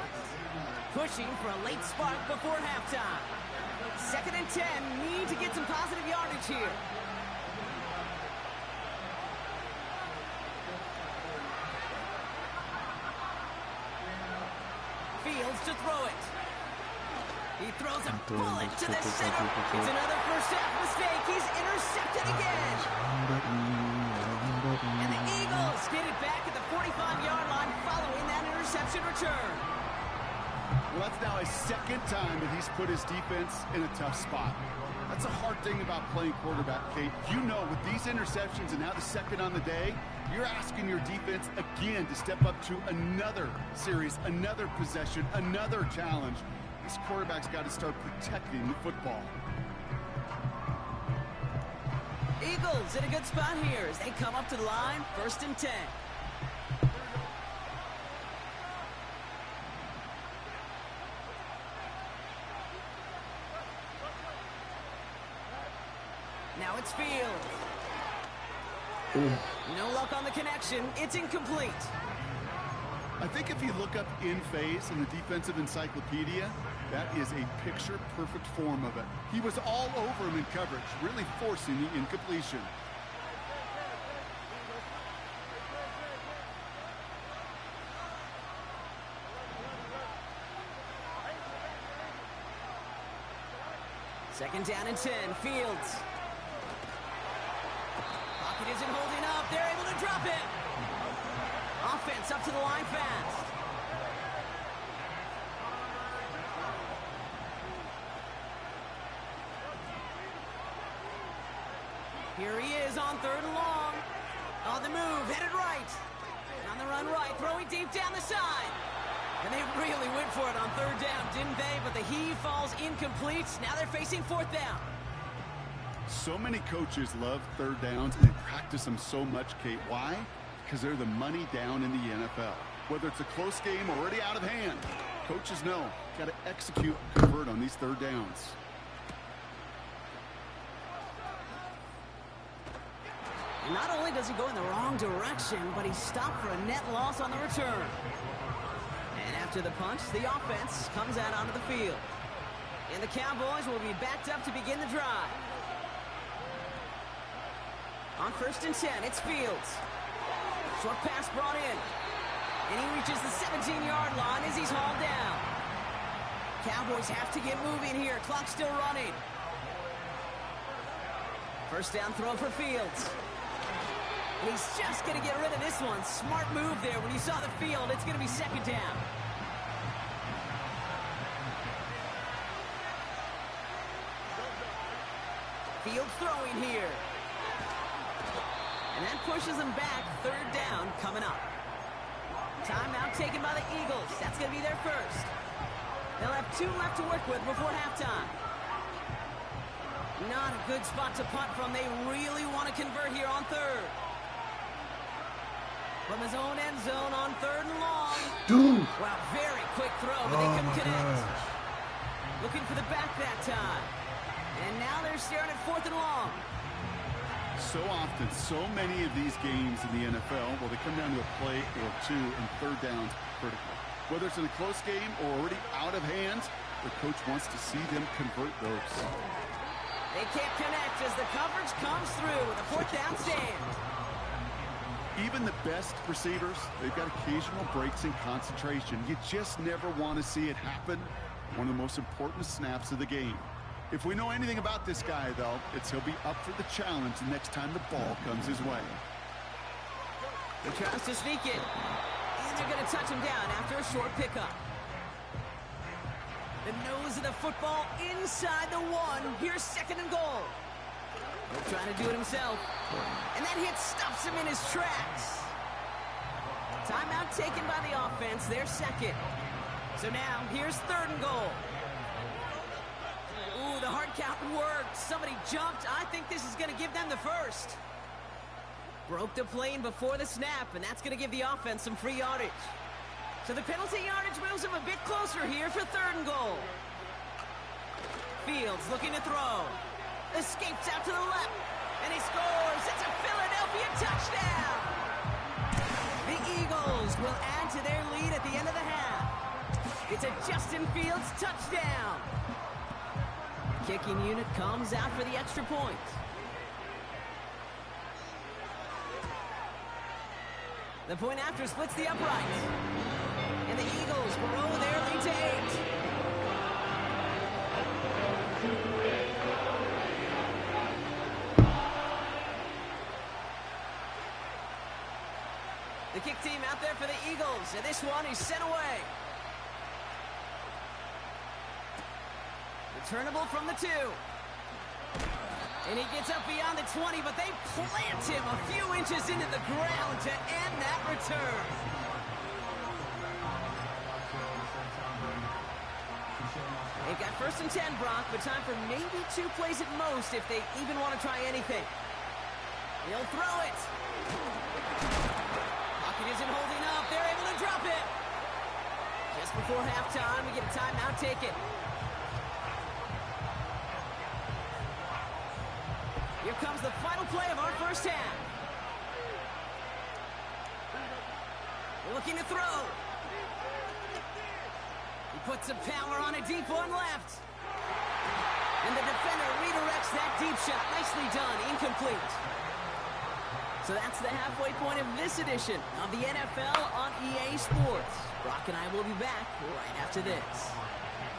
J: pushing for a late spark before halftime. 2nd and 10, need to get some positive yardage here. Fields to throw it. He throws a bullet to the center. It's another first half mistake. He's intercepted again. And the Eagles get it back at the 45-yard line following that interception return.
K: Well, that's now a 2nd time that he's put his defense in a tough spot. That's a hard thing about playing quarterback, Kate. You know, with these interceptions and now the 2nd on the day, you're asking your defense again to step up to another series, another possession, another challenge. This quarterback's got to start protecting the football.
J: Eagles in a good spot here as they come up to the line. 1st and 10. Now it's Fields. No luck on the connection. It's incomplete.
K: I think if you look up in phase in the defensive encyclopedia, that is a picture-perfect form of it. He was all over him in coverage, really forcing the incompletion.
J: Second down and 10, Fields. Pocket isn't holding up. They're able to drop it. Offense up to the line fast. Here he is on 3rd and long. On the move, headed right. On the run right, throwing deep down the side. And they really went for it on 3rd down, didn't they? But the heave falls incomplete. Now they're facing 4th down.
K: So many coaches love 3rd downs, and they practice them so much, Kate. Why? Because they're the money down in the NFL. Whether it's a close game or already out of hand, coaches know, got to execute, convert on these 3rd downs.
J: And not only does he go in the wrong direction, but he's stopped for a net loss on the return. And after the punch, the offense comes out onto the field. And the Cowboys will be backed up to begin the drive. On 1st and 10, it's Fields. Short pass brought in. And he reaches the 17-yard line as he's hauled down. Cowboys have to get moving here. Clock still running. First down throw for Fields. And he's just going to get rid of this one. Smart move there. When you saw the field, it's going to be 2nd down. Fields throwing here. And that pushes them back. 3rd down coming up. Timeout taken by the Eagles. That's going to be their first. They'll have 2 left to work with before halftime. Not a good spot to punt from. They really want to convert here on 3rd. From his own end zone on 3rd and long.
E: Dude.
J: Wow, very quick throw, but they couldn't connect. Looking for the back that time. And now they're staring at 4th and long.
K: So often, so many of these games in the NFL, well, they come down to a play or 2, and 3rd downs critical. Whether it's in a close game or already out of hand, the coach wants to see them convert those.
J: They can't connect as the coverage comes through with a 4th down stand.
K: Even the best receivers, they've got occasional breaks in concentration. You just never want to see it happen. One of the most important snaps of the game. If we know anything about this guy, though, it's he'll be up for the challenge the next time the ball comes his way.
J: He tries to sneak it. And they're going to touch him down after a short pickup. The nose of the football inside the 1. Here's 2nd and goal. He's trying to do it himself. And that hit stops him in his tracks. Timeout taken by the offense. Their 2nd. So now, here's 3rd and goal. Ooh, the hard count worked. Somebody jumped. I think this is going to give them the first. Broke the plane before the snap, and that's going to give the offense some free yardage. So the penalty yardage moves him a bit closer here for 3rd and goal. Fields looking to throw. Escapes out to the left, and he scores. It's a Philadelphia touchdown. The Eagles will add to their lead at the end of the half. It's a Justin Fields touchdown. Kicking unit comes out for the extra point. The point after splits the uprights. And the Eagles grow their lead to 8. The kick team out there for the Eagles, and this one is sent away. Returnable from the 2. And he gets up beyond the 20, but they plant him a few inches into the ground to end that return. They've got 1st and 10, Brock, but time for maybe 2 plays at most if they even want to try anything. He'll throw it. Pocket isn't holding up. They're able to drop it. Just before halftime, we get a timeout taken. Here comes the final play of our first half. We're looking to throw. He puts some power on a deep one left. And the defender redirects that deep shot. Nicely done. Incomplete. So that's the halfway point of this edition of the NFL on EA Sports. Brock and I will be back right after this.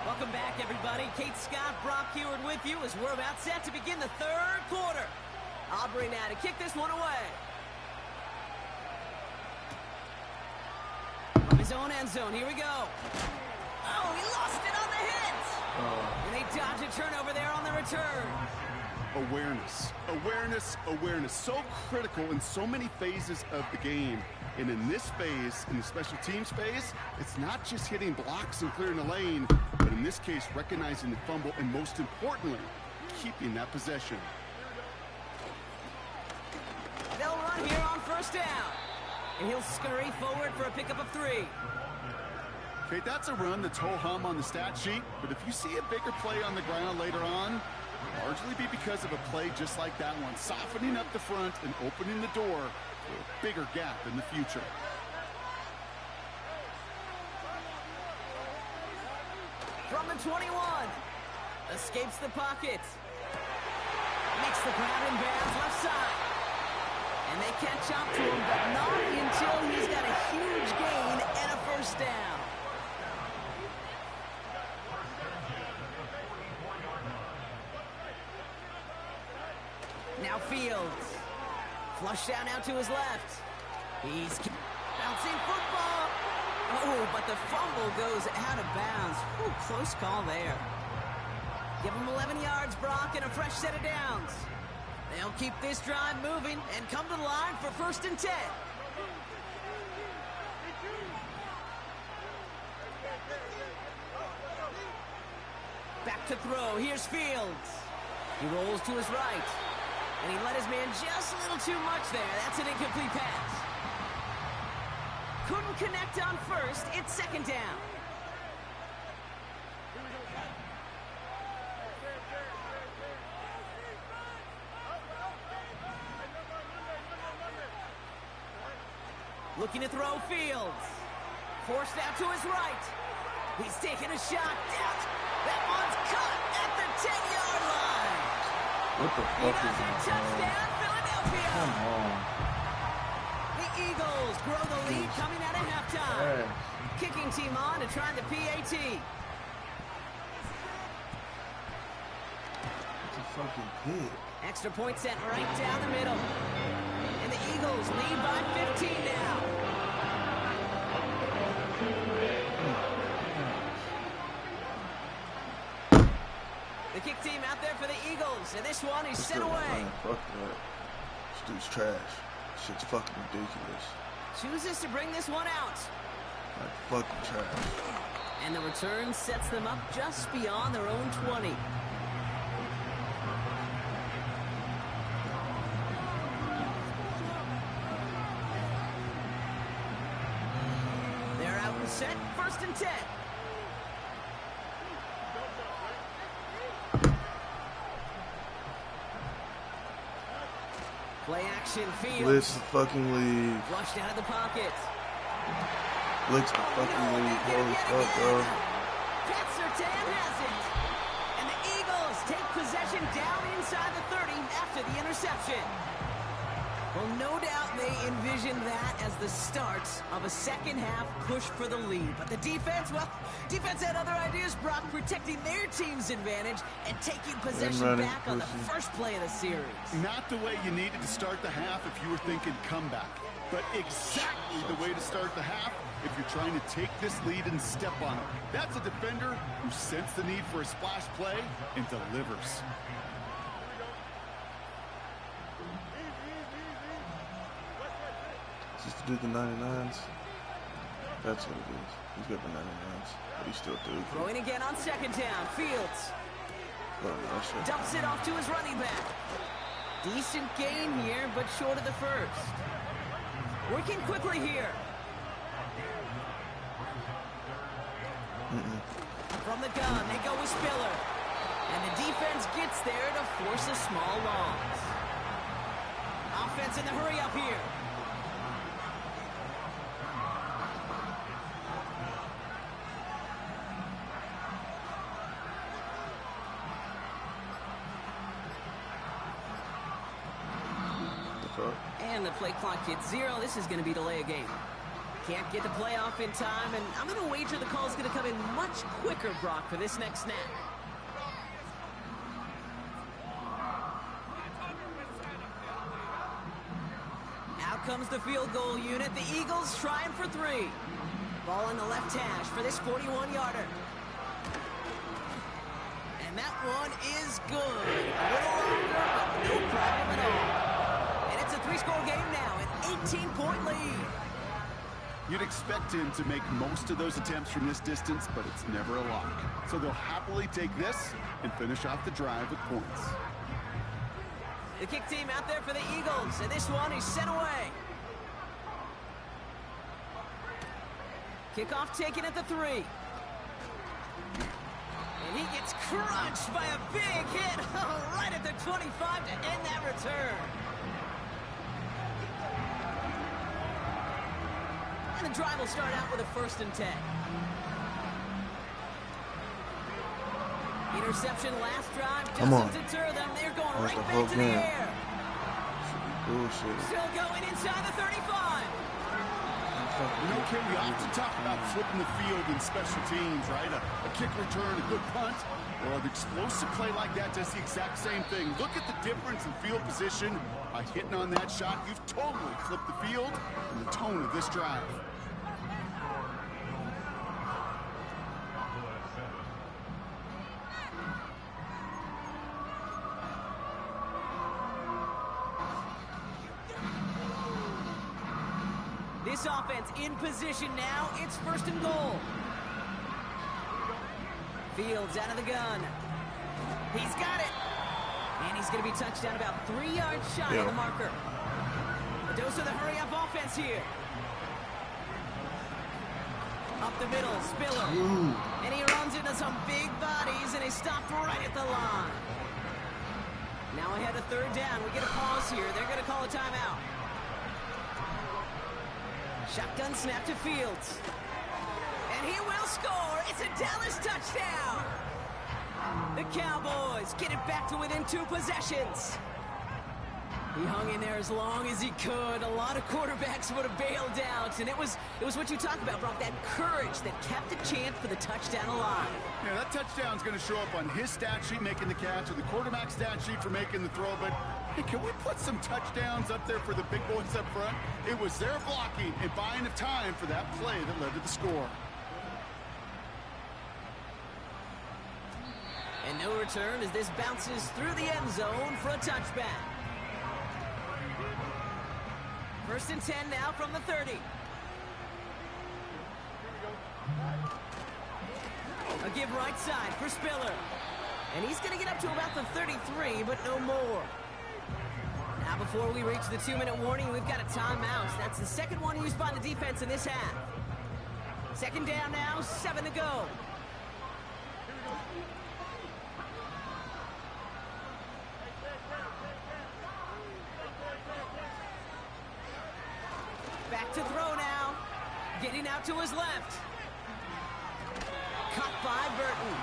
J: Welcome back, everybody. Kate Scott, Brock Heward with you as we're about set to begin the third quarter. Aubrey now to kick this one away. From his own end zone, here we go. Oh, he lost it on the hit. And they dodge a turnover there on the return.
K: Awareness, awareness, awareness. So critical in so many phases of the game. And in this phase, in the special teams phase, it's not just hitting blocks and clearing the lane, but in this case, recognizing the fumble and most importantly, keeping that possession.
J: They'll run here on first down. And he'll scurry forward for a pickup of 3.
K: Okay, that's a run that's ho-hum on the stat sheet, but if you see a bigger play on the ground later on, it'll largely be because of a play just like that one, softening up the front and opening the door to a bigger gap in the future.
J: From the 21, escapes the pocket. Makes the ground in bounds left side. And they catch up to him, but not until he's got a huge gain and a first down. Now Fields. Flushed out now to his left. He's bouncing football. Oh, but the fumble goes out of bounds. Ooh, close call there. Give him 11 yards, Brock, and a fresh set of downs. They'll keep this drive moving and come to the line for 1st and 10. Back to throw. Here's Fields. He rolls to his right. And he let his man just a little too much there. That's an incomplete pass. Couldn't connect on first. It's 2nd down. Looking to throw Fields. Forced out to his right. He's taking a shot. Down. That one's caught at the 10-yard line.
E: What the fuck is that?
J: Touchdown, Philadelphia.
E: Come on.
J: The Eagles grow the lead coming out of halftime.
E: Yes.
J: Kicking team on to try the PAT.
E: It's a fucking pig.
J: Extra point set right down the middle. And the Eagles lead by 15 now. The kick team out there for the Eagles, and this one is sent away.
E: Man, fuck that. This dude's trash. Shit's fucking ridiculous.
J: Chooses to bring this one out.
E: Like fucking trash.
J: And the return sets them up just beyond their own 20. They're out and set, 1st and 10. Play action, Fields.
E: Blitz the fucking league.
J: Flushed out of the pocket.
E: Blitz the fucking league. Holy fuck, bro.
J: Pat Surtain has it. And the Eagles take possession down inside the 30 after the interception. Well, no doubt they envisioned that as the start of a second-half push for the lead. But the defense, well, defense had other ideas, Brock, protecting their team's advantage and taking possession back on the first play of the series.
K: Not the way you needed to start the half if you were thinking comeback, but exactly the way to start the half if you're trying to take this lead and step on it. That's a defender who sensed the need for a splash play and delivers.
E: Is this the dude the 99s? That's what it is. He's got the 99s, but he's still through.
J: Throwing again on 2nd down. Fields.
E: Oh, no, shit.
J: Dumps it off to his running back. Decent gain here, but short of the first. Working quickly here. From the gun, they go with Spiller. And the defense gets there to force a small loss. Offense in the hurry up here. And the play clock hits 0. This is going to be delay a game. Can't get the play off in time, and I'm going to wager the call is going to come in much quicker, Brock, for this next snap. Out comes the field goal unit. The Eagles trying for 3. Ball on the left hash for this 41-yarder. And that one is good. A little longer, but no problem at all. And it's a 3-score game now, an 18-point lead.
K: You'd expect him to make most of those attempts from this distance, but it's never a lock. So they'll happily take this and finish off the drive with points.
J: The kick team out there for the Eagles, and this one is sent away. Kickoff taken at the 3. And he gets crunched by a big hit right at the 25 to end that return. And the drive will start out with a 1st and 10. Interception last drive doesn't deter them. They're going right back to the air.
E: Bullshit.
J: Still going inside the 35.
K: You know, Ken, we often talk about flipping the field in special teams, right? A kick return, a good punt. Well, an explosive play like that does the exact same thing. Look at the difference in field position. By hitting on that shot, you've totally flipped the field and the tone of this drive.
J: This offense in position now. It's 1st and goal. Fields out of the gun. He's got it. And he's going to be touched down about 3 yards shy of the marker. A dose of the hurry-up offense here. Up the middle, Spiller. And he runs into some big bodies, and he stopped right at the line. Now ahead of 3rd down. We get a pause here. They're going to call a timeout. Shotgun snap to Fields. And he will score. It's a Dallas touchdown. The Cowboys get it back to within 2 possessions. He hung in there as long as he could. A lot of quarterbacks would have bailed out. And it was what you talk about, Brock, that courage that kept the chance for the touchdown alive.
K: Yeah, that touchdown's going to show up on his stat sheet making the catch or the quarterback stat sheet for making the throw. But hey, can we put some touchdowns up there for the big boys up front? It was their blocking and buying of time for that play that led to the score.
J: And no return as this bounces through the end zone for a touchback. 1st and 10 now from the 30. A give right side for Spiller. And he's going to get up to about the 33, but no more. Now before we reach the 2-minute warning, we've got a timeout. That's the 2nd one used by the defense in this half. 2nd down now, 7 to go. Back to throw now. Getting out to his left. Caught by Burton.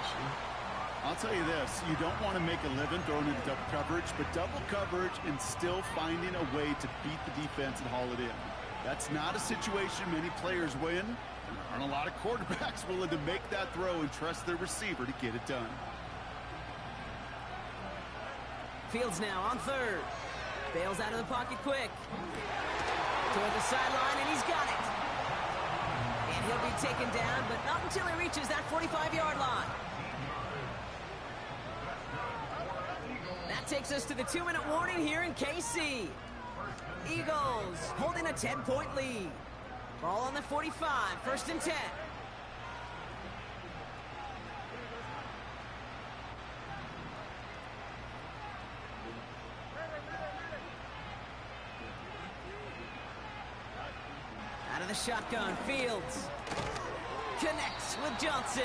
K: I'll tell you this, you don't want to make a living throwing into double coverage, but double coverage and still finding a way to beat the defense and haul it in. That's not a situation many players win. There aren't a lot of quarterbacks willing to make that throw and trust their receiver to get it done.
J: Fields now on 3rd. Bails out of the pocket quick. Toward the sideline, and he's got it. And he'll be taken down, but not until he reaches that 45-yard line. That takes us to the 2-minute warning here in KC. Eagles holding a 10-point lead. Ball on the 45, 1st and 10. Out of the shotgun, Fields connects with Johnson.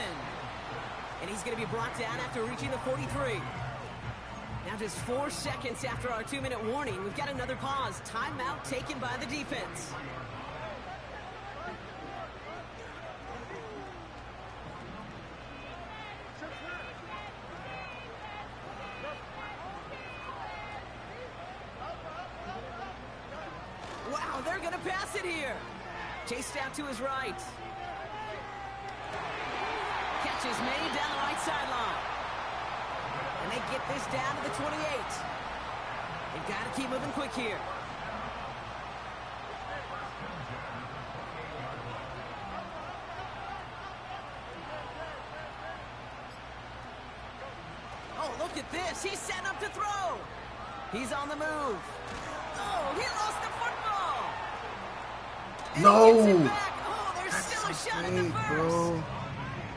J: And he's going to be brought down after reaching the 43. Now just 4 seconds after our 2-minute warning, we've got another pause. Timeout taken by the defense. Wow, they're going to pass it here. Chased out to his right. Catch is made down the right sideline. And they get this down to the 28. They've got to keep moving quick here. Oh, look at this. He's setting up to throw. He's on the move. Oh, he lost the football. And
E: no.
J: he gets it back. Oh, there's still a shot at the first.
E: Bro.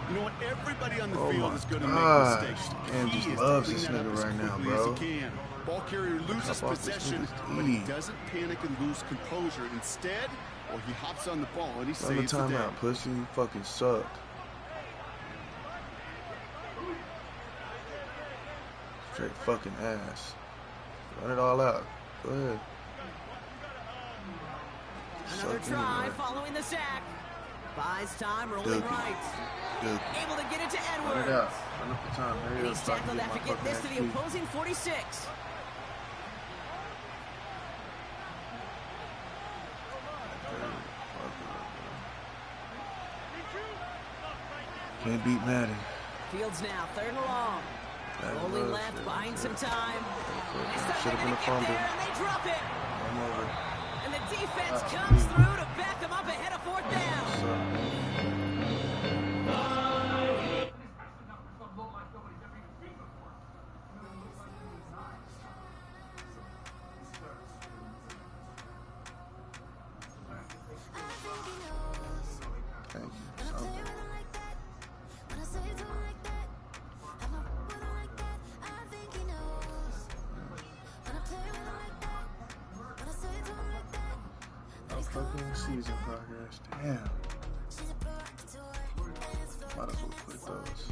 K: You know what? Everybody on the
E: Oh
K: field
E: my
K: is going to
E: gosh.
K: make mistakes.
E: Man
K: He
E: just
K: is
E: loves
K: to
E: this
K: clean that
E: nigga
K: up as
E: right now,
K: quickly
E: bro.
K: as he can. Ball carrier loses
E: Hop off this
K: possession,
E: nigga's
K: but he
E: knee.
K: doesn't panic and lose composure. Instead, well, he hops on the ball and he
E: Run the
K: saves the day.
E: timeout, pussy. You fucking suck. Straight fucking ass. Run it all out. Go ahead.
J: Another
E: Suck
J: try
E: anyway.
J: following the sack. Buys time, rolling
E: Good.
J: right.
E: Good.
J: Able to get it to
E: Run
J: Edwards.
E: it out. Run up the time. Hurry
J: And
E: up.
J: he's
E: so I can
J: tackled
E: get my
J: after getting this to the
E: fucking
J: opposing 46.
E: Can't beat Madden.
J: Fields now, 3rd and long. Rolling left, buying some time.
E: Should have been a fumble.
J: And they drop it.
E: I'm over.
J: And the defense comes through to back them up ahead of 4th down.
E: Thank you. Something. Fucking season progress. Damn. Might as well quit those.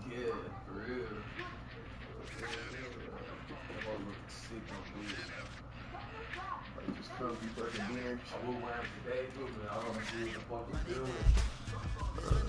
E: Yeah, for real. Like, just come be fucking being. I will wear them today, too, but I don't know what the fuck is doing.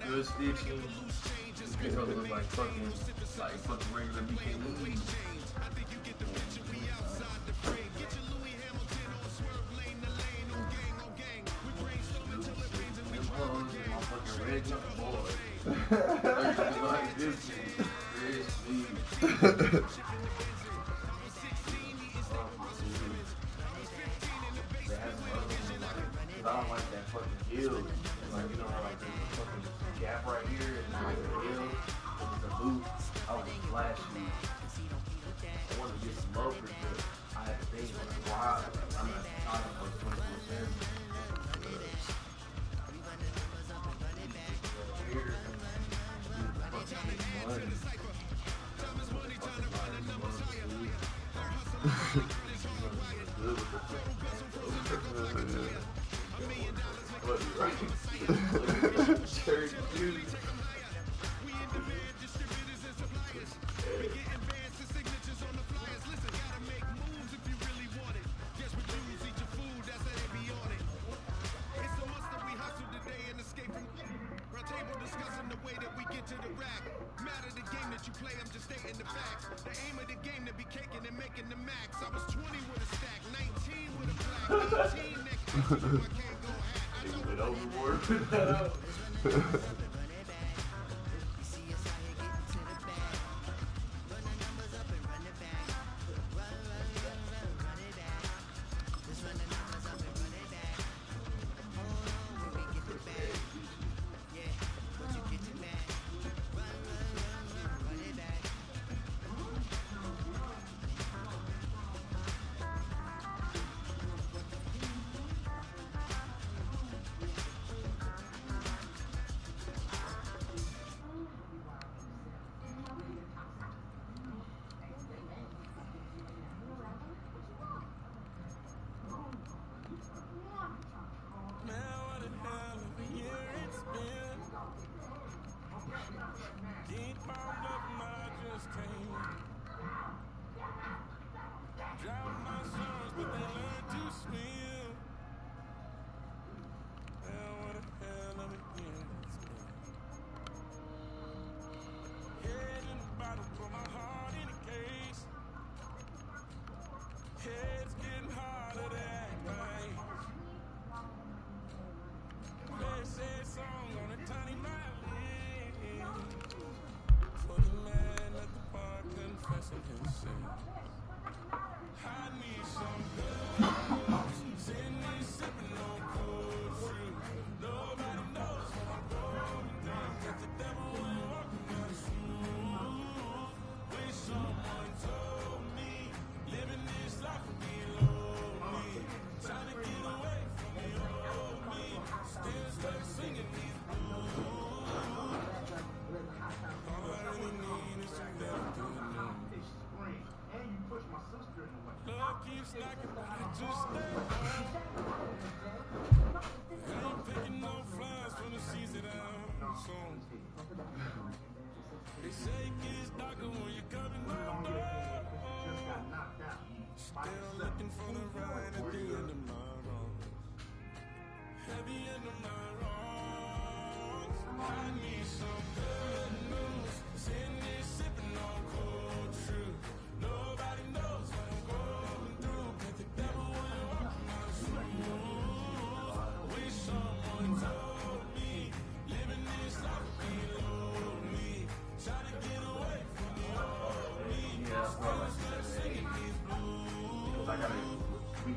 E: Jurisdiction. These girls look like fucking regular BK movies. Red jump boy. Like this. I don't like that fucking hill. Like, you know how like there's a fucking gap right here and there's a hill and there's a loop. I was flashing. I wanted to get some loafers, but I had to think on the ride. I'm not talking about 24/7. Here, cherry juice. Overboard with that out.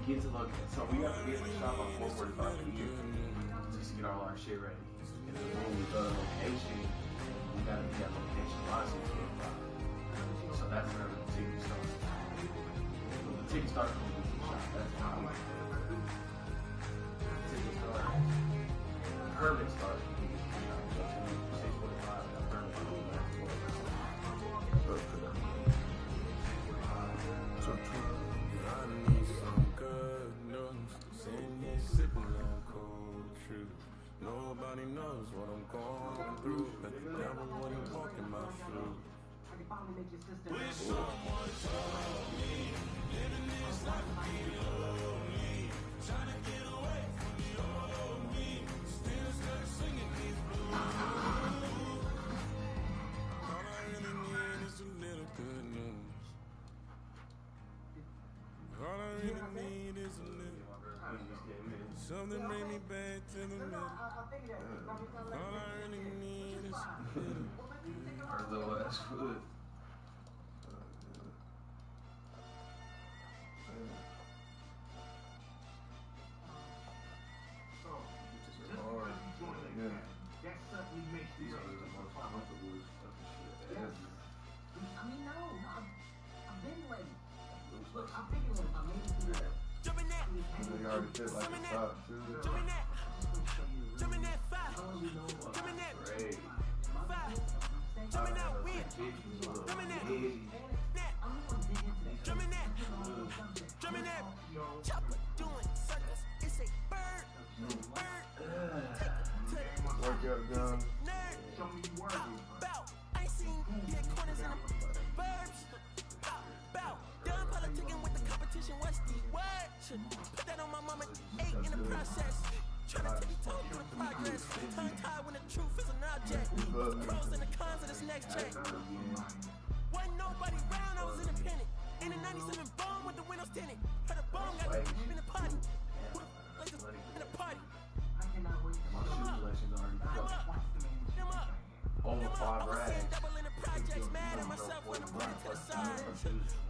E: Get to look, so we have to get to the shop on 4:45 a year just to get all our shit ready. And then when we go to location, we gotta be at location honestly 4:05. So that's whenever the ticket starts. So the ticket starts when we get to the shop. That's how we the ticket starts. The permit starts when we get to the shop. So 6:45 and the permit starts at 4:05.
L: Nobody knows what I'm going through, but the devil wouldn't walk in my shoes. Wish someone told me Something bring me back to the middle. All I really need is
E: Her little ass foot.
A: Chopper doing circles. It's a bird.
E: Workout done.
A: I ain't seen hit corners in the verbs. Bow. Done politicking with the competition. What's the word? Should put that on my mama. 8 in the process. Trying to be told through the progress. Tongue tied when the truth is an object. The pros and the cons of this next check. Wasn't nobody round, I was independent. In the 97 bomb with the windows tinted. Heard a bomb got in the party. Like this in the party.
E: My shoe collection's already fucked. Over 5 rags.
A: Double in the projects, mad at myself when I put it to the side.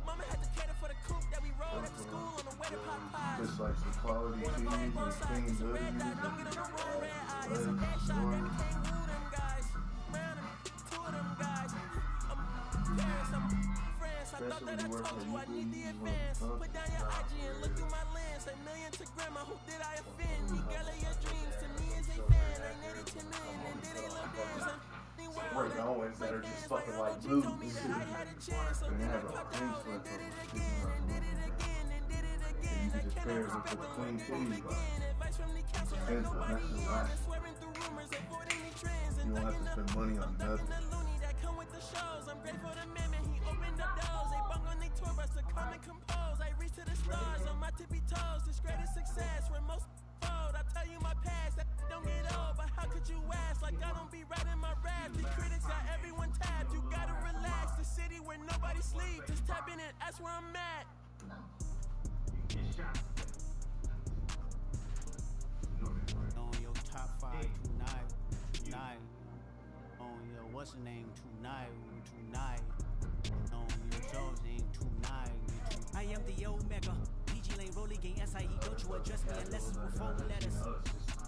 A: Mama had to cater for the coupe that we rode after school on the way to Popeyes.
E: Just like some quality cheese and clean
A: Don't get on the road, red eye. It's a headshot, baby, can't woo them guys. Round them, 2 of them guys. I'm Paris, I'm France. I thought that I told you I need the advance. Put down your IG and look through my lens. A million to grandma, who did I offend? The girl of your dreams to me is a fan. I netted 10 million and did a little dance.
E: Break always that are just fucking like blue. And they have a clean slip. You can just pair it with the clean titties. You don't have to spend money on nothing.
A: I'm grateful to Mammon, he opened up doors. They bung on they tour bus to come and compose. I reach to the stars on my tippy toes. This greatest success where most fold. I tell you my past, that don't get old. But how could you ask? Like I don't be writing my raps. The critics got everyone tapped. You gotta relax. The city where nobody sleeps. Just tap in and that's where I'm at.
M: On your top 5 tonight. On your what's the name tonight. On your show's name tonight. I am the Omega. PG Lane Rolling Gang SIE. Don't you address me unless it's with 4 letters.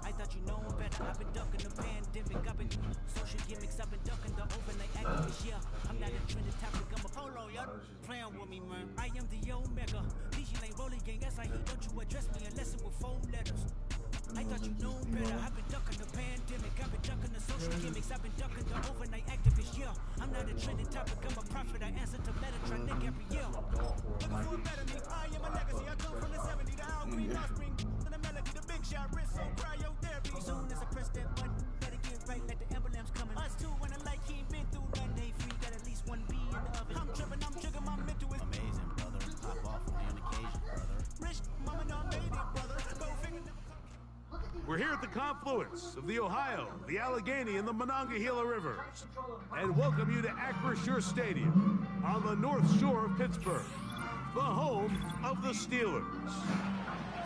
M: I thought you know better. I've been ducking the pandemic. I've been social gimmicks. I've been ducking the overnight activists. Yeah, I'm not a trending topic. I'm a polo. Y'all playing with me, man. I am the Omega. PG Lane Rolling Gang SIE. Don't you address me unless it's with 4 letters. I thought you knew better. I've been ducking the pandemic. I've been ducking the social gimmicks. I've been ducking the overnight activists. Yeah, I'm not a trending topic. I'm a prophet. I answer to Metatron every year. Looking for a better me. I am a legacy. I come from the 70s. The Al Green offspring. And the melody, the big shot, wrist so cryotherapy. Soon as I press that button, better get right like the emblem's coming. Us two when the light he ain't been through nothing. They free, got at least 1 B in the oven. I'm tripping, I'm jigging, my mental is amazing, brother. Pop off on the occasion, brother. Rich, mama done made it, brother. Go figure.
C: We're here at the confluence of the Ohio, the Allegheny, and the Monongahela Rivers, and welcome you to Acrisure Stadium on the North Shore of Pittsburgh, the home of the Steelers.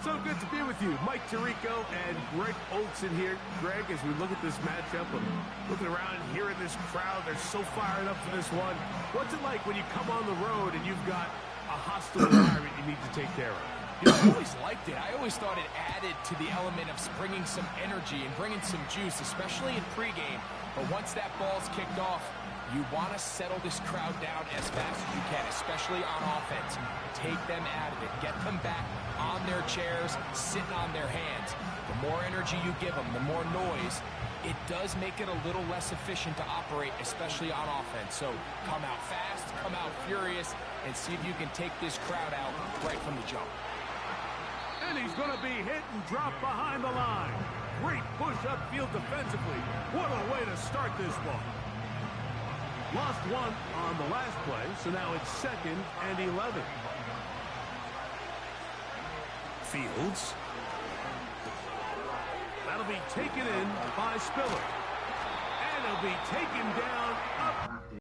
C: So good to be with you. Mike Tirico and Greg Olson here. Greg, as we look at this matchup, I'm looking around, hearing this crowd. They're so fired up for this one. What's it like when you come on the road and you've got a hostile environment you need to take care of?
D: You know, I always liked it. I always thought it added to the element of bringing some energy and bringing some juice, especially in pregame. But once that ball's kicked off, you want to settle this crowd down as fast as you can, especially on offense. Take them out of it. Get them back on their chairs, sitting on their hands. The more energy you give them, the more noise, it does make it a little less efficient to operate, especially on offense. So come out fast, come out furious, and see if you can take this crowd out right from the jump.
C: And he's going to be hit and dropped behind the line. Great push upfield defensively. What a way to start this ball. Lost 1 on the last play, so now it's 2nd and 11. Fields. That'll be taken in by Spiller. And he'll be taken down